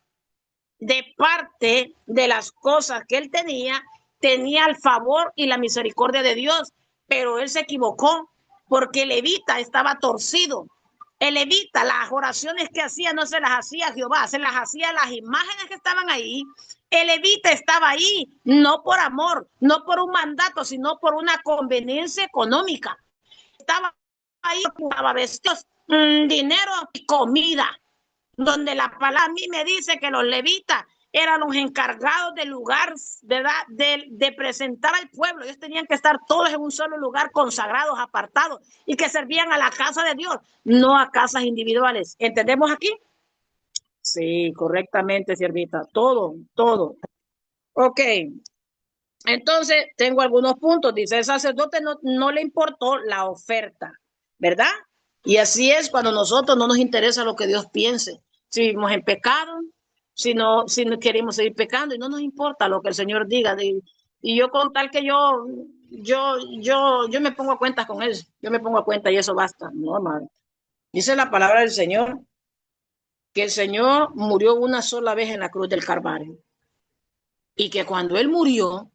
de parte de las cosas que él tenía el favor y la misericordia de Dios, pero él se equivocó porque el levita estaba torcido. El levita, las oraciones que hacía no se las hacía a Jehová, se las hacía a las imágenes que estaban ahí. El levita estaba ahí no por amor, no por un mandato, sino por una conveniencia económica. Estaba ahí, estaba vestidos, dinero y comida, donde la palabra a mí me dice que los levitas eran los encargados del lugar, ¿verdad? De presentar al pueblo. Ellos tenían que estar todos en un solo lugar, consagrados, apartados, y que servían a la casa de Dios, no a casas individuales. ¿Entendemos aquí? Sí, correctamente, siervita. Todo, todo. Ok. Entonces, tengo algunos puntos. Dice, el sacerdote no le importó la oferta, ¿verdad? Y así es cuando nosotros no nos interesa lo que Dios piense. Si vivimos en pecado, si no queremos seguir pecando y no nos importa lo que el Señor diga. Y yo con tal que yo me pongo a cuentas con Él. Yo me pongo a cuenta y eso basta. No, hermano. Dice la palabra del Señor que el Señor murió una sola vez en la cruz del Calvario. Y que cuando Él murió,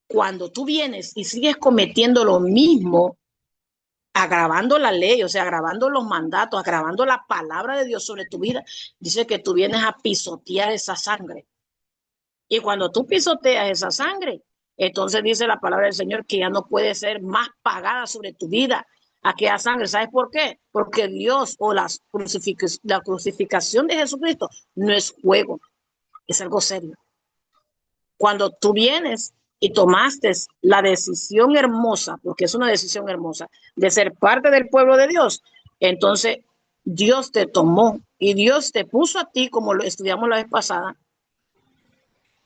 cuando tú vienes y sigues cometiendo lo mismo, agravando la ley, o sea, agravando los mandatos, agravando la palabra de Dios sobre tu vida, dice que tú vienes a pisotear esa sangre. Y cuando tú pisoteas esa sangre, entonces dice la palabra del Señor que ya no puede ser más pagada sobre tu vida aquella sangre. ¿Sabes por qué? Porque Dios o la crucificación de Jesucristo no es juego, es algo serio. Cuando tú vienes y tomaste la decisión hermosa, porque es una decisión hermosa, de ser parte del pueblo de Dios, entonces Dios te tomó y Dios te puso a ti, como lo estudiamos la vez pasada,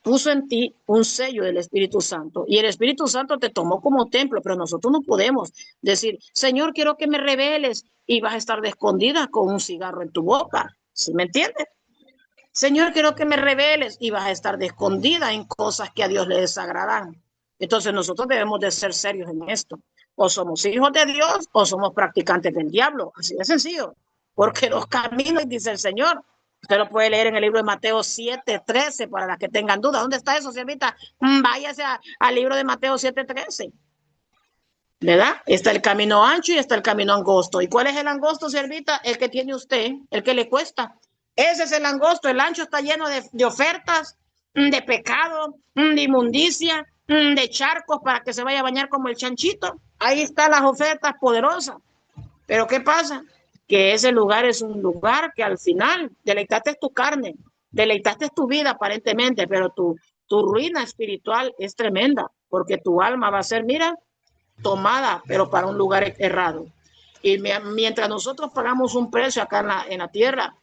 puso en ti un sello del Espíritu Santo y el Espíritu Santo te tomó como templo, pero nosotros no podemos decir, Señor, quiero que me reveles y vas a estar de escondida con un cigarro en tu boca. ¿Sí me entiendes? Señor, quiero que me reveles y vas a estar de escondida en cosas que a Dios le desagradan. Entonces nosotros debemos de ser serios en esto. O somos hijos de Dios o somos practicantes del diablo. Así de sencillo. Porque los caminos, dice el Señor. Usted lo puede leer en el libro de Mateo 7:13 para las que tengan dudas. ¿Dónde está eso, siervita? Váyase al libro de Mateo 7:13. ¿Verdad? Está el camino ancho y está el camino angosto. ¿Y cuál es el angosto, siervita? El que tiene usted, el que le cuesta. Ese es el angosto. El ancho está lleno de ofertas, de pecado, de inmundicia, de charcos para que se vaya a bañar como el chanchito. Ahí están las ofertas poderosas. Pero ¿qué pasa? Que ese lugar es un lugar que al final deleitaste tu carne, deleitaste tu vida aparentemente, pero tu ruina espiritual es tremenda, porque tu alma va a ser, mira, tomada, pero para un lugar errado. Y mientras nosotros pagamos un precio acá en la tierra,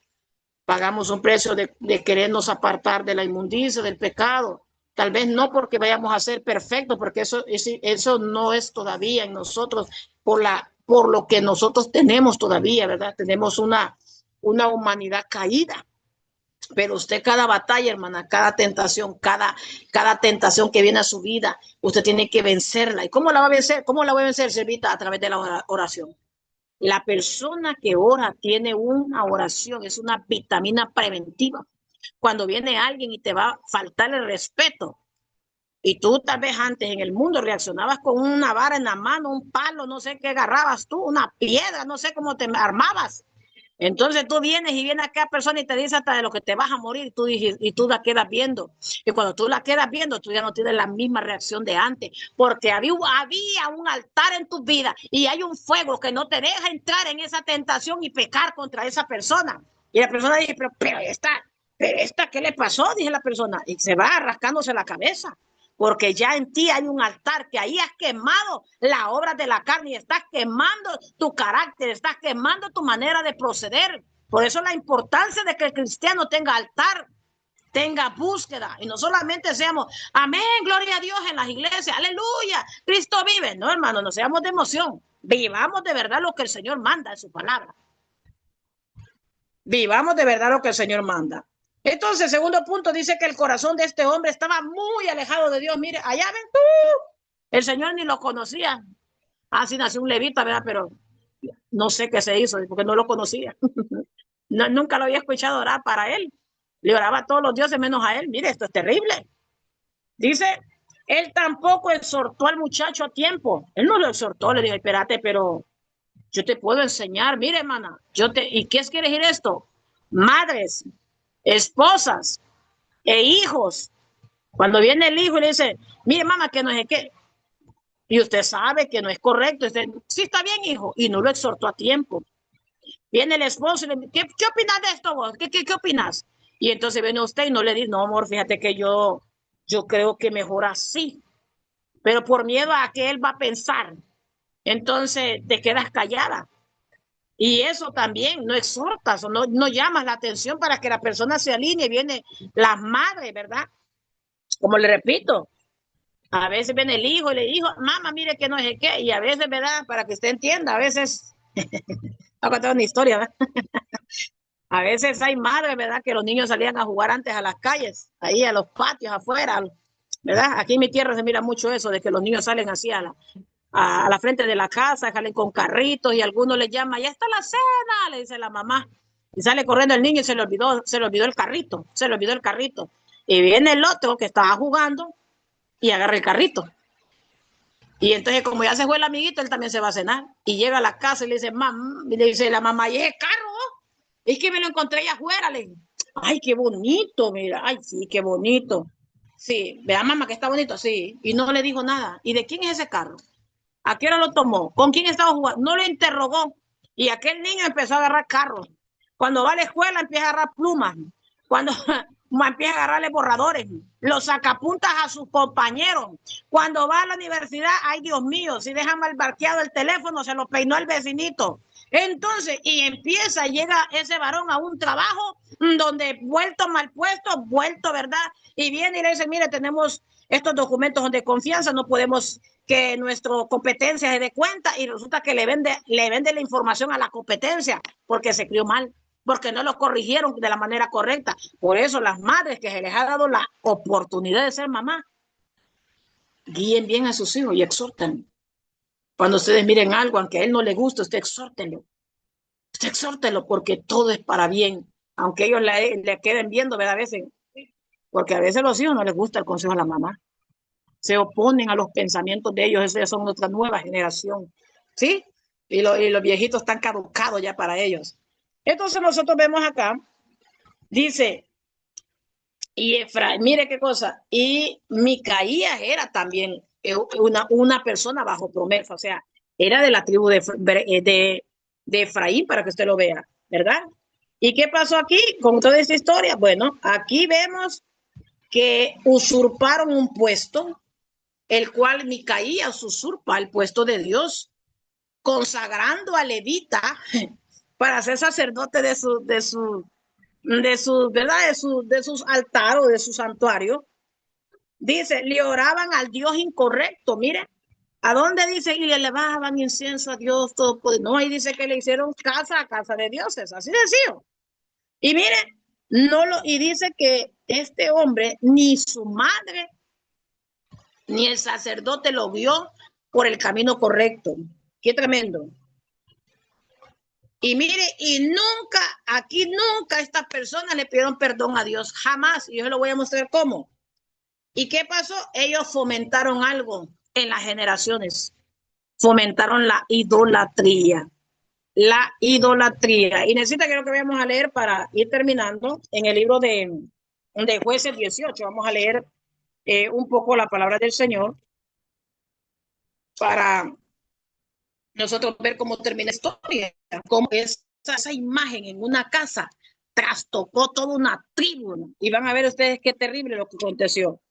pagamos un precio de querernos apartar de la inmundicia, del pecado. Tal vez no porque vayamos a ser perfectos, porque eso no es todavía en nosotros por lo que nosotros tenemos todavía, ¿verdad? Tenemos una humanidad caída. Pero usted cada batalla, hermana, cada tentación que viene a su vida, usted tiene que vencerla. ¿Y cómo la va a vencer? ¿Cómo la va a vencer, Servita? A través de la oración. La persona que ora tiene una oración, es una vitamina preventiva. Cuando viene alguien y te va a faltar el respeto, Y tú tal vez antes en el mundo reaccionabas con una vara en la mano, un palo, no sé qué agarrabas tú, una piedra, no sé cómo te armabas. Entonces tú vienes y viene acá persona y te dice hasta de lo que te vas a morir y tú la quedas viendo. Y cuando tú la quedas viendo, tú ya no tienes la misma reacción de antes, porque había un altar en tu vida y hay un fuego que no te deja entrar en esa tentación y pecar contra esa persona. Y la persona dice, pero esta, ¿qué le pasó? Dice la persona, y se va rascándose la cabeza porque ya en ti hay un altar que ahí has quemado la obra de la carne y estás quemando tu carácter, estás quemando tu manera de proceder. Por eso la importancia de que el cristiano tenga altar, tenga búsqueda y no solamente seamos, amén, gloria a Dios en las iglesias, aleluya, Cristo vive. No, hermano, no seamos de emoción, vivamos de verdad lo que el Señor manda en su palabra. Vivamos de verdad lo que el Señor manda. Entonces, segundo punto, dice que el corazón de este hombre estaba muy alejado de Dios. Mire, allá ven tú, el Señor ni lo conocía. Así nació un levita, ¿verdad? Pero no sé qué se hizo porque no lo conocía. No, nunca lo había escuchado orar para él. Le oraba a todos los dioses menos a él. Mire, esto es terrible. Dice, él tampoco exhortó al muchacho a tiempo. Él no lo exhortó, le dijo, espérate, pero yo te puedo enseñar. Mire, hermana, ¿y qué quiere decir esto? Madres, esposas e hijos. Cuando viene el hijo y le dice, mire, mamá, que no es qué. Y usted sabe que no es correcto. Usted, sí, está bien, hijo. Y no lo exhortó a tiempo. Viene el esposo y le dice, ¿qué opinas de esto vos? ¿Qué opinas? Y entonces viene usted y no le dice, no, amor, fíjate que yo creo que mejor así. Pero por miedo a que él va a pensar, entonces te quedas callada. Y eso también, no exhortas o no llamas la atención para que la persona se alinee. Viene la madre, ¿verdad? Como le repito, a veces viene el hijo y le dijo, mamá, mire que no es qué. Y a veces, ¿verdad? Para que usted entienda, a veces, voy a contar una historia, ¿verdad? A veces hay madres, ¿verdad? Que los niños salían a jugar antes a las calles, ahí a los patios afuera, ¿verdad? Aquí en mi tierra se mira mucho eso, de que los niños salen así a la frente de la casa, salen con carritos y algunos les llama, ya está la cena, le dice la mamá. Y sale corriendo el niño y se le olvidó el carrito, se le olvidó el carrito. Y viene el otro que estaba jugando y agarra el carrito. Y entonces, como ya se fue el amiguito, él también se va a cenar. Y llega a la casa y le dice, mamá, y le dice la mamá, ¿y ese carro? Es que me lo encontré allá afuera. Le digo, ay, qué bonito, mira, ay, sí, qué bonito. Sí, vea, mamá, que está bonito, sí. Y no le dijo nada. ¿Y de quién es ese carro? ¿A qué hora lo tomó? ¿Con quién estaba jugando? No le interrogó. Y aquel niño empezó a agarrar carros. Cuando va a la escuela empieza a agarrar plumas. Cuando empieza a agarrarle borradores. Los sacapuntas a sus compañeros. Cuando va a la universidad, ay Dios mío, si deja mal parqueado el teléfono, se lo peinó el vecinito. Entonces, y llega ese varón a un trabajo donde vuelto mal puesto, vuelto, ¿verdad? Y viene y le dice, mire, tenemos estos documentos de confianza, no podemos que nuestra competencia se dé cuenta y resulta que le vende la información a la competencia porque se crió mal, porque no lo corrigieron de la manera correcta. Por eso las madres que se les ha dado la oportunidad de ser mamá, guíen bien a sus hijos y exhorten. Cuando ustedes miren algo, aunque a él no le guste, usted exhórtenlo. Usted exhórtenlo porque todo es para bien. Aunque ellos le queden viendo, ¿verdad? A veces, porque a veces a los hijos no les gusta el consejo de la mamá. Se oponen a los pensamientos de ellos, esos son otra nueva generación, ¿sí? Y los viejitos están caducados ya para ellos. Entonces nosotros vemos acá, dice, y Efraín, mire qué cosa, y Micaías era también una persona bajo promesa, o sea, era de la tribu de Efraín, para que usted lo vea, ¿verdad? ¿Y qué pasó aquí con toda esta historia? Bueno, aquí vemos que usurparon un puesto, el cual Micaías usurpa el puesto de Dios, consagrando a Levita para ser sacerdote ¿verdad? De sus altares o de su santuario. Dice, le oraban al Dios incorrecto, mire, ¿a dónde dice? Y le elevaban incienso a Dios todo poder. No, ahí dice que le hicieron casa a casa de dioses, así decía. Y mire, y dice que este hombre, ni su madre, ni el sacerdote lo vio por el camino correcto. Qué tremendo. Y mire, aquí nunca estas personas le pidieron perdón a Dios, jamás. Y yo se lo voy a mostrar cómo. ¿Y qué pasó? Ellos fomentaron algo en las generaciones, fomentaron la idolatría. La idolatría. Y necesita que lo que vamos a leer para ir terminando en el libro de Jueces 18. Vamos a leer un poco la palabra del Señor para nosotros ver cómo termina la historia, cómo esa imagen en una casa trastocó toda una tribu. Y van a ver ustedes qué terrible lo que aconteció.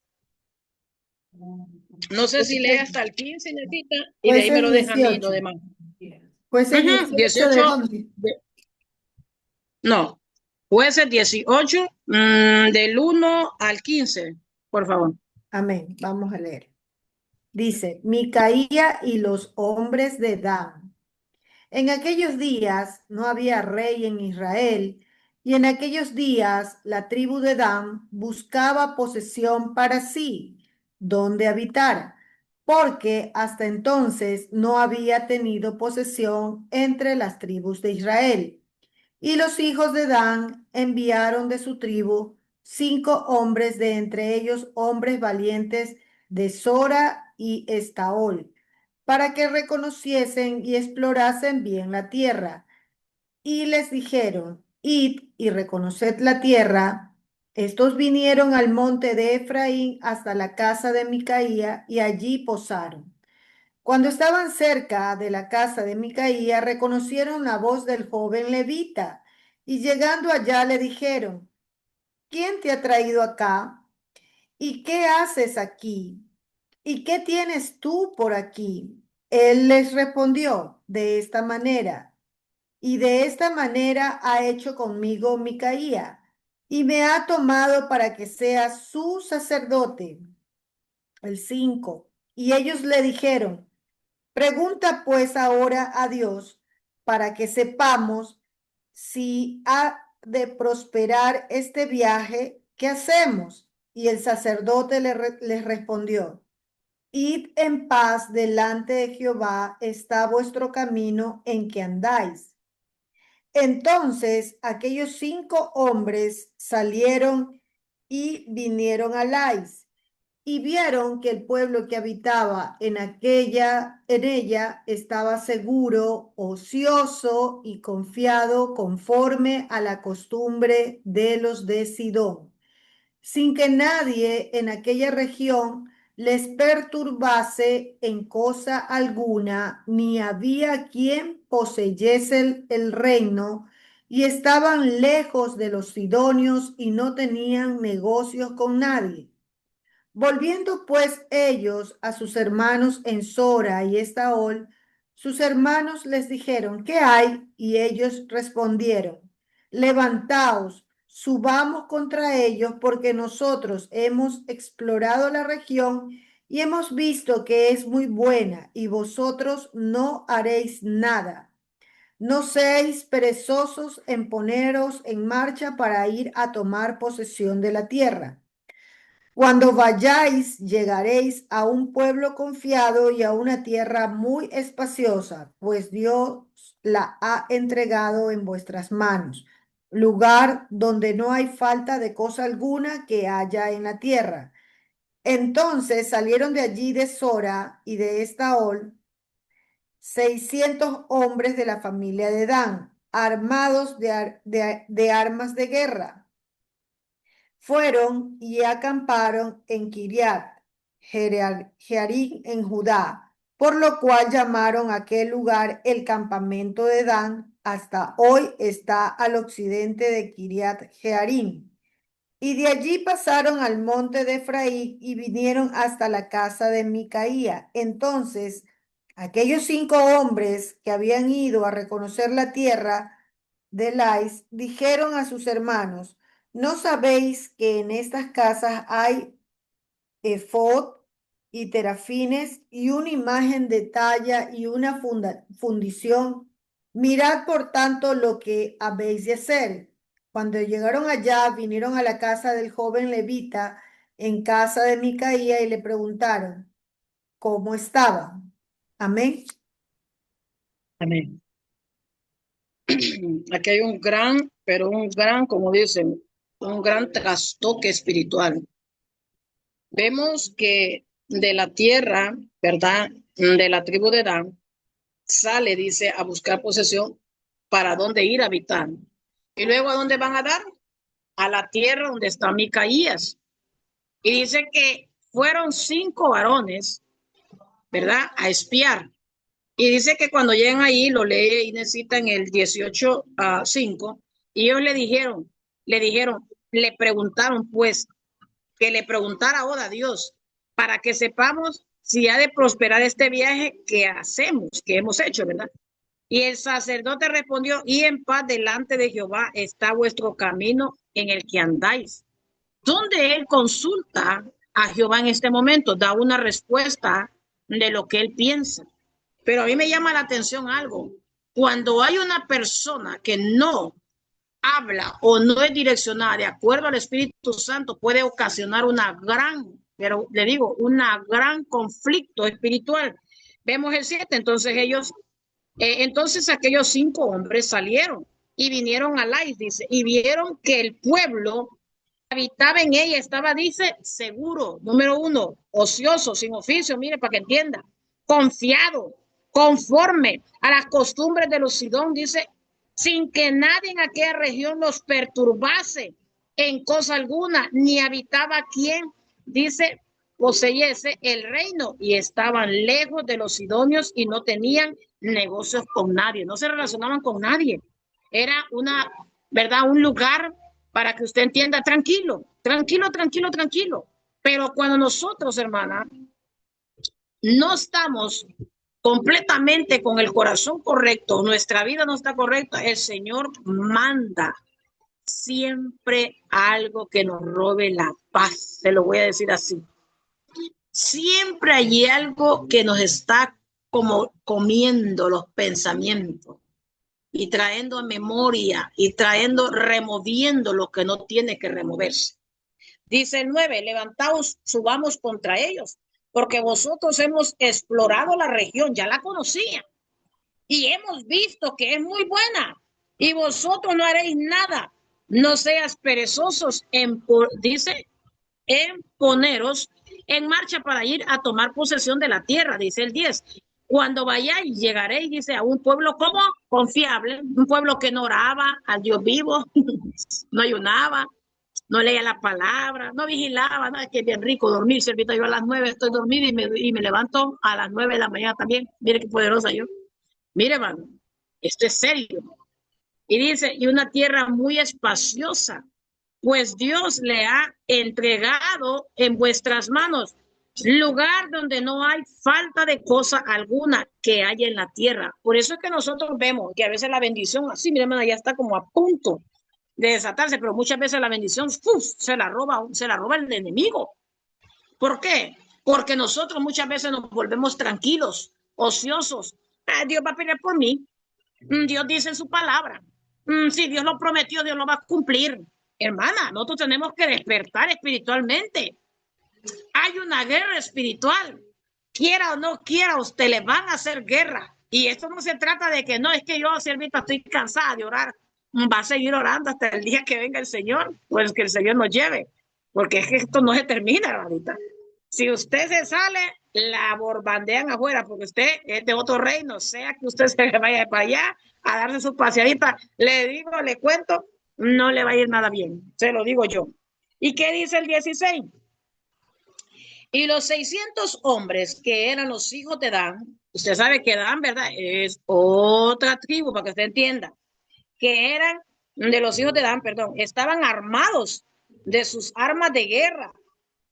No sé si lee hasta el 15, necesita, y de ahí me Jueces lo deja a mí lo 18. demás. Jueces 18, ¿de 18, dónde? no, Jueces 18, del 1 al 15, por favor. Amén. Vamos a leer. Dice, Micaía y los hombres de Dan. En aquellos días no había rey en Israel, y en aquellos días la tribu de Dan buscaba posesión para sí, donde habitar, porque hasta entonces no había tenido posesión entre las tribus de Israel. Y los hijos de Dan enviaron de su tribu 5 hombres, de entre ellos hombres valientes de Sora y Estaol, para que reconociesen y explorasen bien la tierra. Y les dijeron, id y reconoced la tierra. Estos vinieron al monte de Efraín hasta la casa de Micaía y allí posaron. Cuando estaban cerca de la casa de Micaía, reconocieron la voz del joven levita y llegando allá le dijeron, ¿quién te ha traído acá? ¿Y qué haces aquí? ¿Y qué tienes tú por aquí? Él les respondió de esta manera, y de esta manera ha hecho conmigo Micaía, y me ha tomado para que sea su sacerdote. El 5. Y ellos le dijeron, pregunta pues ahora a Dios para que sepamos si ha de prosperar este viaje que hacemos. Y el sacerdote les respondió, id en paz delante de Jehová está vuestro camino en que andáis. Entonces aquellos 5 hombres salieron y vinieron a Lais y vieron que el pueblo que habitaba en ella estaba seguro, ocioso y confiado conforme a la costumbre de los de Sidón, sin que nadie en aquella región les perturbase en cosa alguna, ni había quien poseyese el reino, y estaban lejos de los sidonios y no tenían negocios con nadie. Volviendo pues ellos a sus hermanos en Sora y Estaol, sus hermanos les dijeron, ¿qué hay? Y ellos respondieron, levantaos, subamos contra ellos, porque nosotros hemos explorado la región y hemos visto que es muy buena, y vosotros no haréis nada. No seáis perezosos en poneros en marcha para ir a tomar posesión de la tierra. Cuando vayáis, llegaréis a un pueblo confiado y a una tierra muy espaciosa, pues Dios la ha entregado en vuestras manos, lugar donde no hay falta de cosa alguna que haya en la tierra. Entonces salieron de allí de Sora y de Estaol 600 hombres de la familia de Dan, armados de armas de guerra. Fueron y acamparon en Kiriat Jearim en Judá, por lo cual llamaron aquel lugar el campamento de Dan. Hasta hoy está al occidente de Kiriat Jearim. Y de allí pasaron al monte de Efraín y vinieron hasta la casa de Micaía. Entonces, aquellos 5 hombres que habían ido a reconocer la tierra de Lais dijeron a sus hermanos, ¿no sabéis que en estas casas hay efod y terafines y una imagen de talla y una fundición? Mirad por tanto lo que habéis de hacer. Cuando llegaron allá, vinieron a la casa del joven levita en casa de Micaía y le preguntaron cómo estaba. Amén. Amén. Aquí hay un gran, pero un gran, como dicen, un gran trastoque espiritual. vemos que de la tierra, ¿verdad? De la tribu de Dan, sale, dice, a buscar posesión para dónde ir a habitar. Y luego, ¿a dónde van a dar? A la tierra donde está Micaías. Y dice que fueron 5 varones, ¿verdad? A espiar. Y dice que cuando llegan ahí, lo lee y necesitan el 18:5, y ellos le preguntaron, pues, que le preguntara ahora a Dios, para que sepamos si ha de prosperar este viaje que hacemos, que hemos hecho, ¿verdad? Y el sacerdote respondió, y en paz delante de Jehová está vuestro camino en el que andáis. Donde él consulta a Jehová en este momento, da una respuesta de lo que él piensa. Pero a mí me llama la atención algo. Cuando hay una persona que no habla o no es direccionada de acuerdo al Espíritu Santo, puede ocasionar una gran, pero le digo, una gran conflicto espiritual. Vemos el 7, entonces aquellos 5 hombres salieron y vinieron a Lais, dice, y vieron que el pueblo habitaba en ella, estaba, dice, seguro, número 1, ocioso, sin oficio, mire, para que entienda, confiado, conforme a las costumbres de los Sidón, dice, sin que nadie en aquella región los perturbase en cosa alguna, ni habitaba quien, dice, poseyese el reino, y estaban lejos de los sidonios y no tenían negocios con nadie, no se relacionaban con nadie. Era una, ¿verdad? Un lugar para que usted entienda, tranquilo, tranquilo, tranquilo, tranquilo. Pero cuando nosotros, hermana, no estamos completamente con el corazón correcto, nuestra vida no está correcta, el Señor manda siempre algo que nos robe la paz, se lo voy a decir así. Siempre hay algo que nos está como comiendo los pensamientos y trayendo a memoria y removiendo lo que no tiene que removerse. Dice el 9, levantaos, subamos contra ellos, porque vosotros hemos explorado la región, ya la conocían, y hemos visto que es muy buena, y vosotros no haréis nada, no seas perezosos dice, en poneros en marcha para ir a tomar posesión de la tierra, dice el 10. Cuando vayáis, llegaréis, dice, a un pueblo como confiable, un pueblo que no oraba al Dios vivo, no ayunaba, no leía la palabra, no vigilaba, no, es que es bien rico dormir, servita, yo a las 9 estoy dormida y me levanto a las 9 de la mañana también, mire qué poderosa yo. Mire, hermano, esto es serio. Y dice, y una tierra muy espaciosa, pues Dios le ha entregado en vuestras manos lugar donde no hay falta de cosa alguna que haya en la tierra. Por eso es que nosotros vemos que a veces la bendición, así, mira, hermana, ya está como a punto de desatarse, pero muchas veces la bendición se la roba el enemigo. ¿Por qué? Porque nosotros muchas veces nos volvemos tranquilos, ociosos. Dios va a pelear por mí. Dios dice en su palabra. Si Dios lo prometió, Dios lo va a cumplir. Hermana, nosotros tenemos que despertar espiritualmente. Hay una guerra espiritual. Quiera o no quiera, usted le van a hacer guerra. Y esto no se trata de que no, es que yo, siervita, estoy cansada de orar. Va a seguir orando hasta el día que venga el Señor, pues que el Señor nos lleve. Porque es que esto no se termina, hermanita. Si usted se sale, la borbandean afuera, porque usted es de otro reino, sea que usted se vaya para allá a darse su paseadita. Le digo, le cuento, no le va a ir nada bien, se lo digo yo. ¿Y qué dice el 16? Y los 600 hombres que eran los hijos de Dan, usted sabe que Dan, ¿verdad? Es otra tribu, para que usted entienda, que eran de los hijos de Dan, perdón, estaban armados de sus armas de guerra.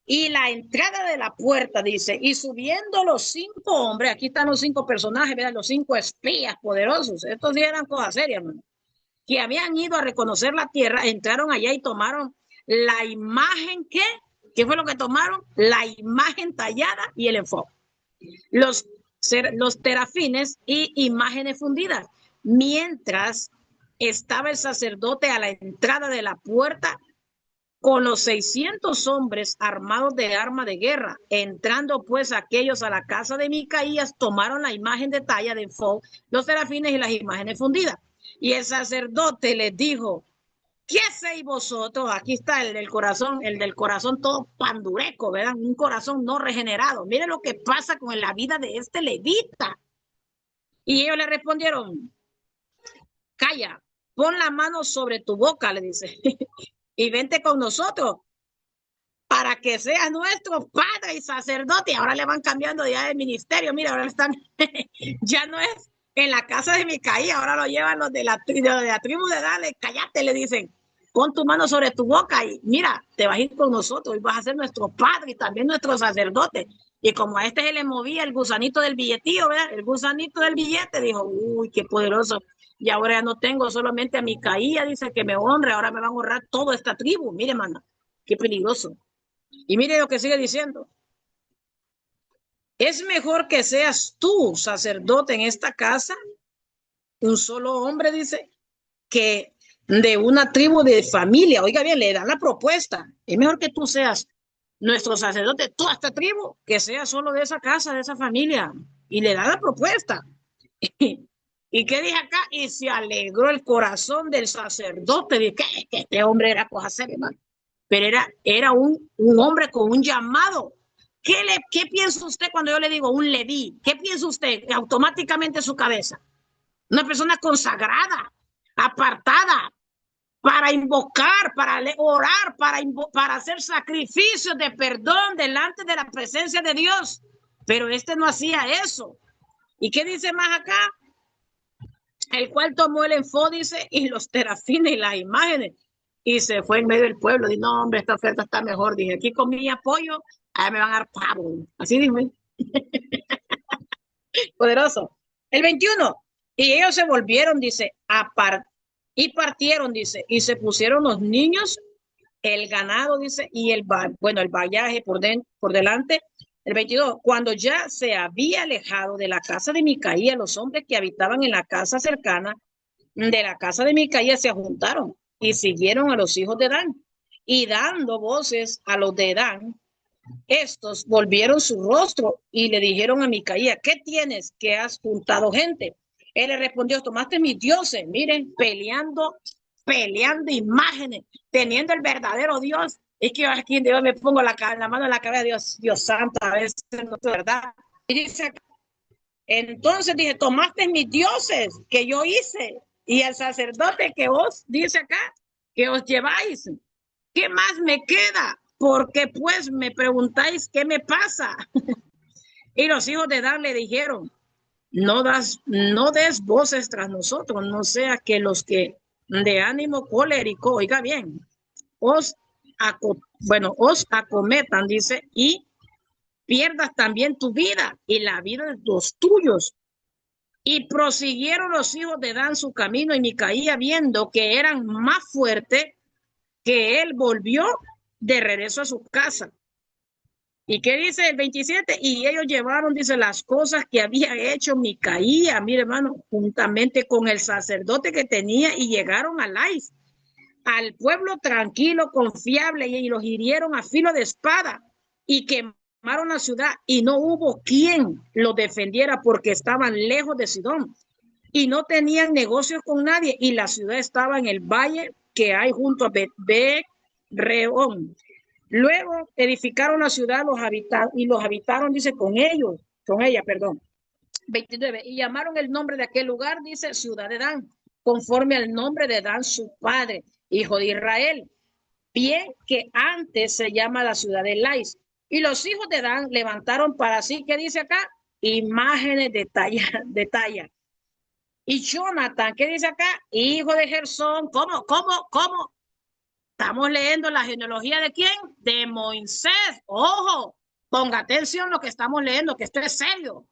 Y la entrada de la puerta, dice, y subiendo los 5 hombres, aquí están los 5 personajes, ¿verdad? Los 5 espías poderosos, estos sí eran cosas serias, hermano, que habían ido a reconocer la tierra, entraron allá y tomaron la imagen ¿qué fue lo que tomaron? La imagen tallada y el enfoque. Los terafines y imágenes fundidas. Mientras estaba el sacerdote a la entrada de la puerta con los 600 hombres armados de arma de guerra. Entrando pues aquellos a la casa de Micaías, tomaron la imagen de talla de Fog, los serafines y las imágenes fundidas. Y el sacerdote les dijo, ¿Qué hacéis vosotros? Aquí está el del corazón todo pandureco, ¿verdad? Un corazón no regenerado. Mire lo que pasa con la vida de este levita. Y ellos le respondieron, calla, pon la mano sobre tu boca, le dice, y vente con nosotros para que seas nuestro padre y sacerdote. Ahora le van cambiando ya de ministerio. Mira, ahora están, ya no es en la casa de Micaía, ahora lo llevan los de la tribu de Dale. Cállate, le dicen, pon tu mano sobre tu boca y mira, te vas a ir con nosotros y vas a ser nuestro padre y también nuestro sacerdote. Y como a este se le movía el gusanito del billetío, ¿verdad? El gusanito del billete, dijo, uy, qué poderoso. Y ahora ya no tengo solamente a Micaía, dice que me honre, ahora me van a honrar toda esta tribu. Mire, mano, qué peligroso. Y mire lo que sigue diciendo. Es mejor que seas tú sacerdote en esta casa, un solo hombre, dice, que de una tribu de familia. Oiga bien, le dan la propuesta. Es mejor que tú seas nuestro sacerdote de toda esta tribu, que sea solo de esa casa, de esa familia. Y le dan la propuesta. ¿Y qué dije acá? Y se alegró el corazón del sacerdote. Dije, que este hombre era cosa seria, hermano. Pero era un hombre con un llamado. ¿Qué piensa usted cuando yo le digo un leví? ¿Qué piensa usted? Automáticamente su cabeza. Una persona consagrada, apartada, para invocar, para orar, para hacer sacrificios de perdón delante de la presencia de Dios. Pero este no hacía eso. ¿Y qué dice más acá? El cual tomó el enfódice y los terafines y las imágenes y se fue en medio del pueblo. Dice, no, hombre, esta oferta está mejor. Dije, aquí comí apoyo, allá me van a dar pavo. Así dijo. Poderoso. El 21. Y ellos se volvieron, dice, y partieron, dice, y se pusieron los niños, el ganado, dice, y el vallaje por delante. El 22, cuando ya se había alejado de la casa de Micaía, los hombres que habitaban en la casa cercana de la casa de Micaía se juntaron y siguieron a los hijos de Dan. Y dando voces a los de Dan, estos volvieron su rostro y le dijeron a Micaía, ¿qué tienes que has juntado gente? Él le respondió, tomaste mis dioses, miren, peleando imágenes, teniendo el verdadero Dios. Es que aquí Dios me pongo la mano en la cabeza, Dios santo, a veces no es verdad. Y dice, entonces dije, tomaste mis dioses que yo hice y el sacerdote que os dice acá, que os lleváis. ¿Qué más me queda? Porque pues me preguntáis qué me pasa. Y los hijos de Dan le dijeron, no des voces tras nosotros, no sea que los que de ánimo colérico, oiga bien, os acometan, dice, y pierdas también tu vida y la vida de los tuyos. Y prosiguieron los hijos de Dan su camino y Micaía, viendo que eran más fuertes que él, volvió de regreso a su casa. ¿Y qué dice el 27? Y ellos llevaron, dice, las cosas que había hecho Micaía, mire hermano, juntamente con el sacerdote que tenía y llegaron a Lais, al pueblo tranquilo, confiable, y los hirieron a filo de espada y quemaron la ciudad y no hubo quien los defendiera porque estaban lejos de Sidón y no tenían negocios con nadie y la ciudad estaba en el valle que hay junto a Bet-Reón. Luego edificaron la ciudad los habitaron, dice, con ella, perdón. 29. Y llamaron el nombre de aquel lugar, dice, ciudad de Dan, conforme al nombre de Dan, su padre, hijo de Israel. Bien que antes se llama la ciudad de Lais. Y los hijos de Dan levantaron para sí, ¿qué dice acá? Imágenes de talla. Y Jonathan, ¿qué dice acá? Hijo de Gersón. ¿Cómo? Estamos leyendo la genealogía de quién? De Moisés. Ojo, ponga atención lo que estamos leyendo, que esto es serio.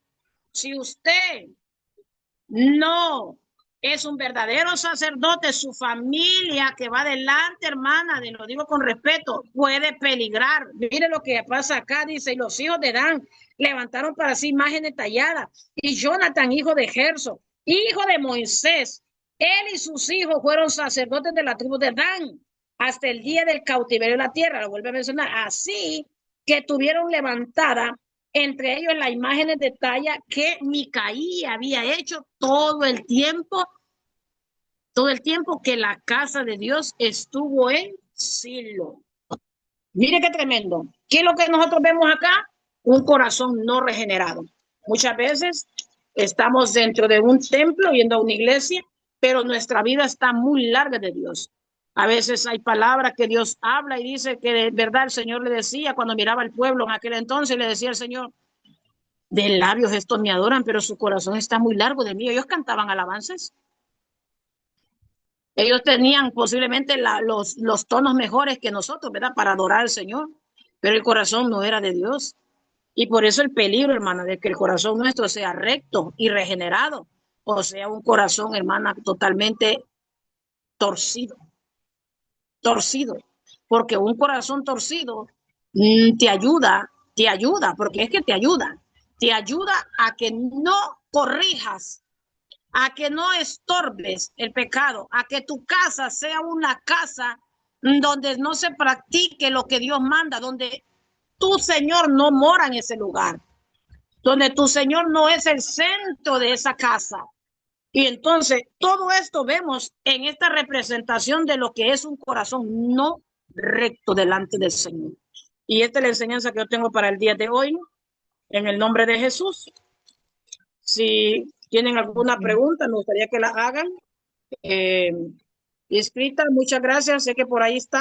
Si usted no es un verdadero sacerdote, su familia que va adelante, hermana, lo digo con respeto, puede peligrar. Mire lo que pasa acá, dice, y los hijos de Dan levantaron para sí imágenes talladas. Y Jonathan, hijo de Gerson, hijo de Moisés, él y sus hijos fueron sacerdotes de la tribu de Dan hasta el día del cautiverio de la tierra, lo vuelve a mencionar, así que tuvieron levantada entre ellos las imágenes de talla que Micaía había hecho todo el tiempo todo el tiempo que la casa de Dios estuvo en Silo. Mire qué tremendo. ¿Qué es lo que nosotros vemos acá? Un corazón no regenerado. Muchas veces estamos dentro de un templo, yendo a una iglesia, pero nuestra vida está muy larga de Dios. A veces hay palabras que Dios habla y dice que de verdad el Señor le decía cuando miraba al pueblo en aquel entonces, le decía al Señor, de labios estos me adoran, pero su corazón está muy largo de mí. Ellos cantaban alabanzas. Ellos tenían posiblemente los tonos mejores que nosotros, ¿verdad? Para adorar al Señor, pero el corazón no era de Dios. Y por eso el peligro, hermana, de que el corazón nuestro sea recto y regenerado, o sea, un corazón, hermana, totalmente torcido, torcido, porque un corazón torcido te ayuda, porque es que te ayuda a que no corrijas, a que no estorbes el pecado, a que tu casa sea una casa donde no se practique lo que Dios manda, donde tu Señor no mora en ese lugar, donde tu Señor no es el centro de esa casa. Y entonces todo esto vemos en esta representación de lo que es un corazón no recto delante del Señor. Y esta es la enseñanza que yo tengo para el día de hoy, en el nombre de Jesús. Si tienen alguna pregunta, me gustaría que la hagan. Escrita, muchas gracias. Sé que por ahí está.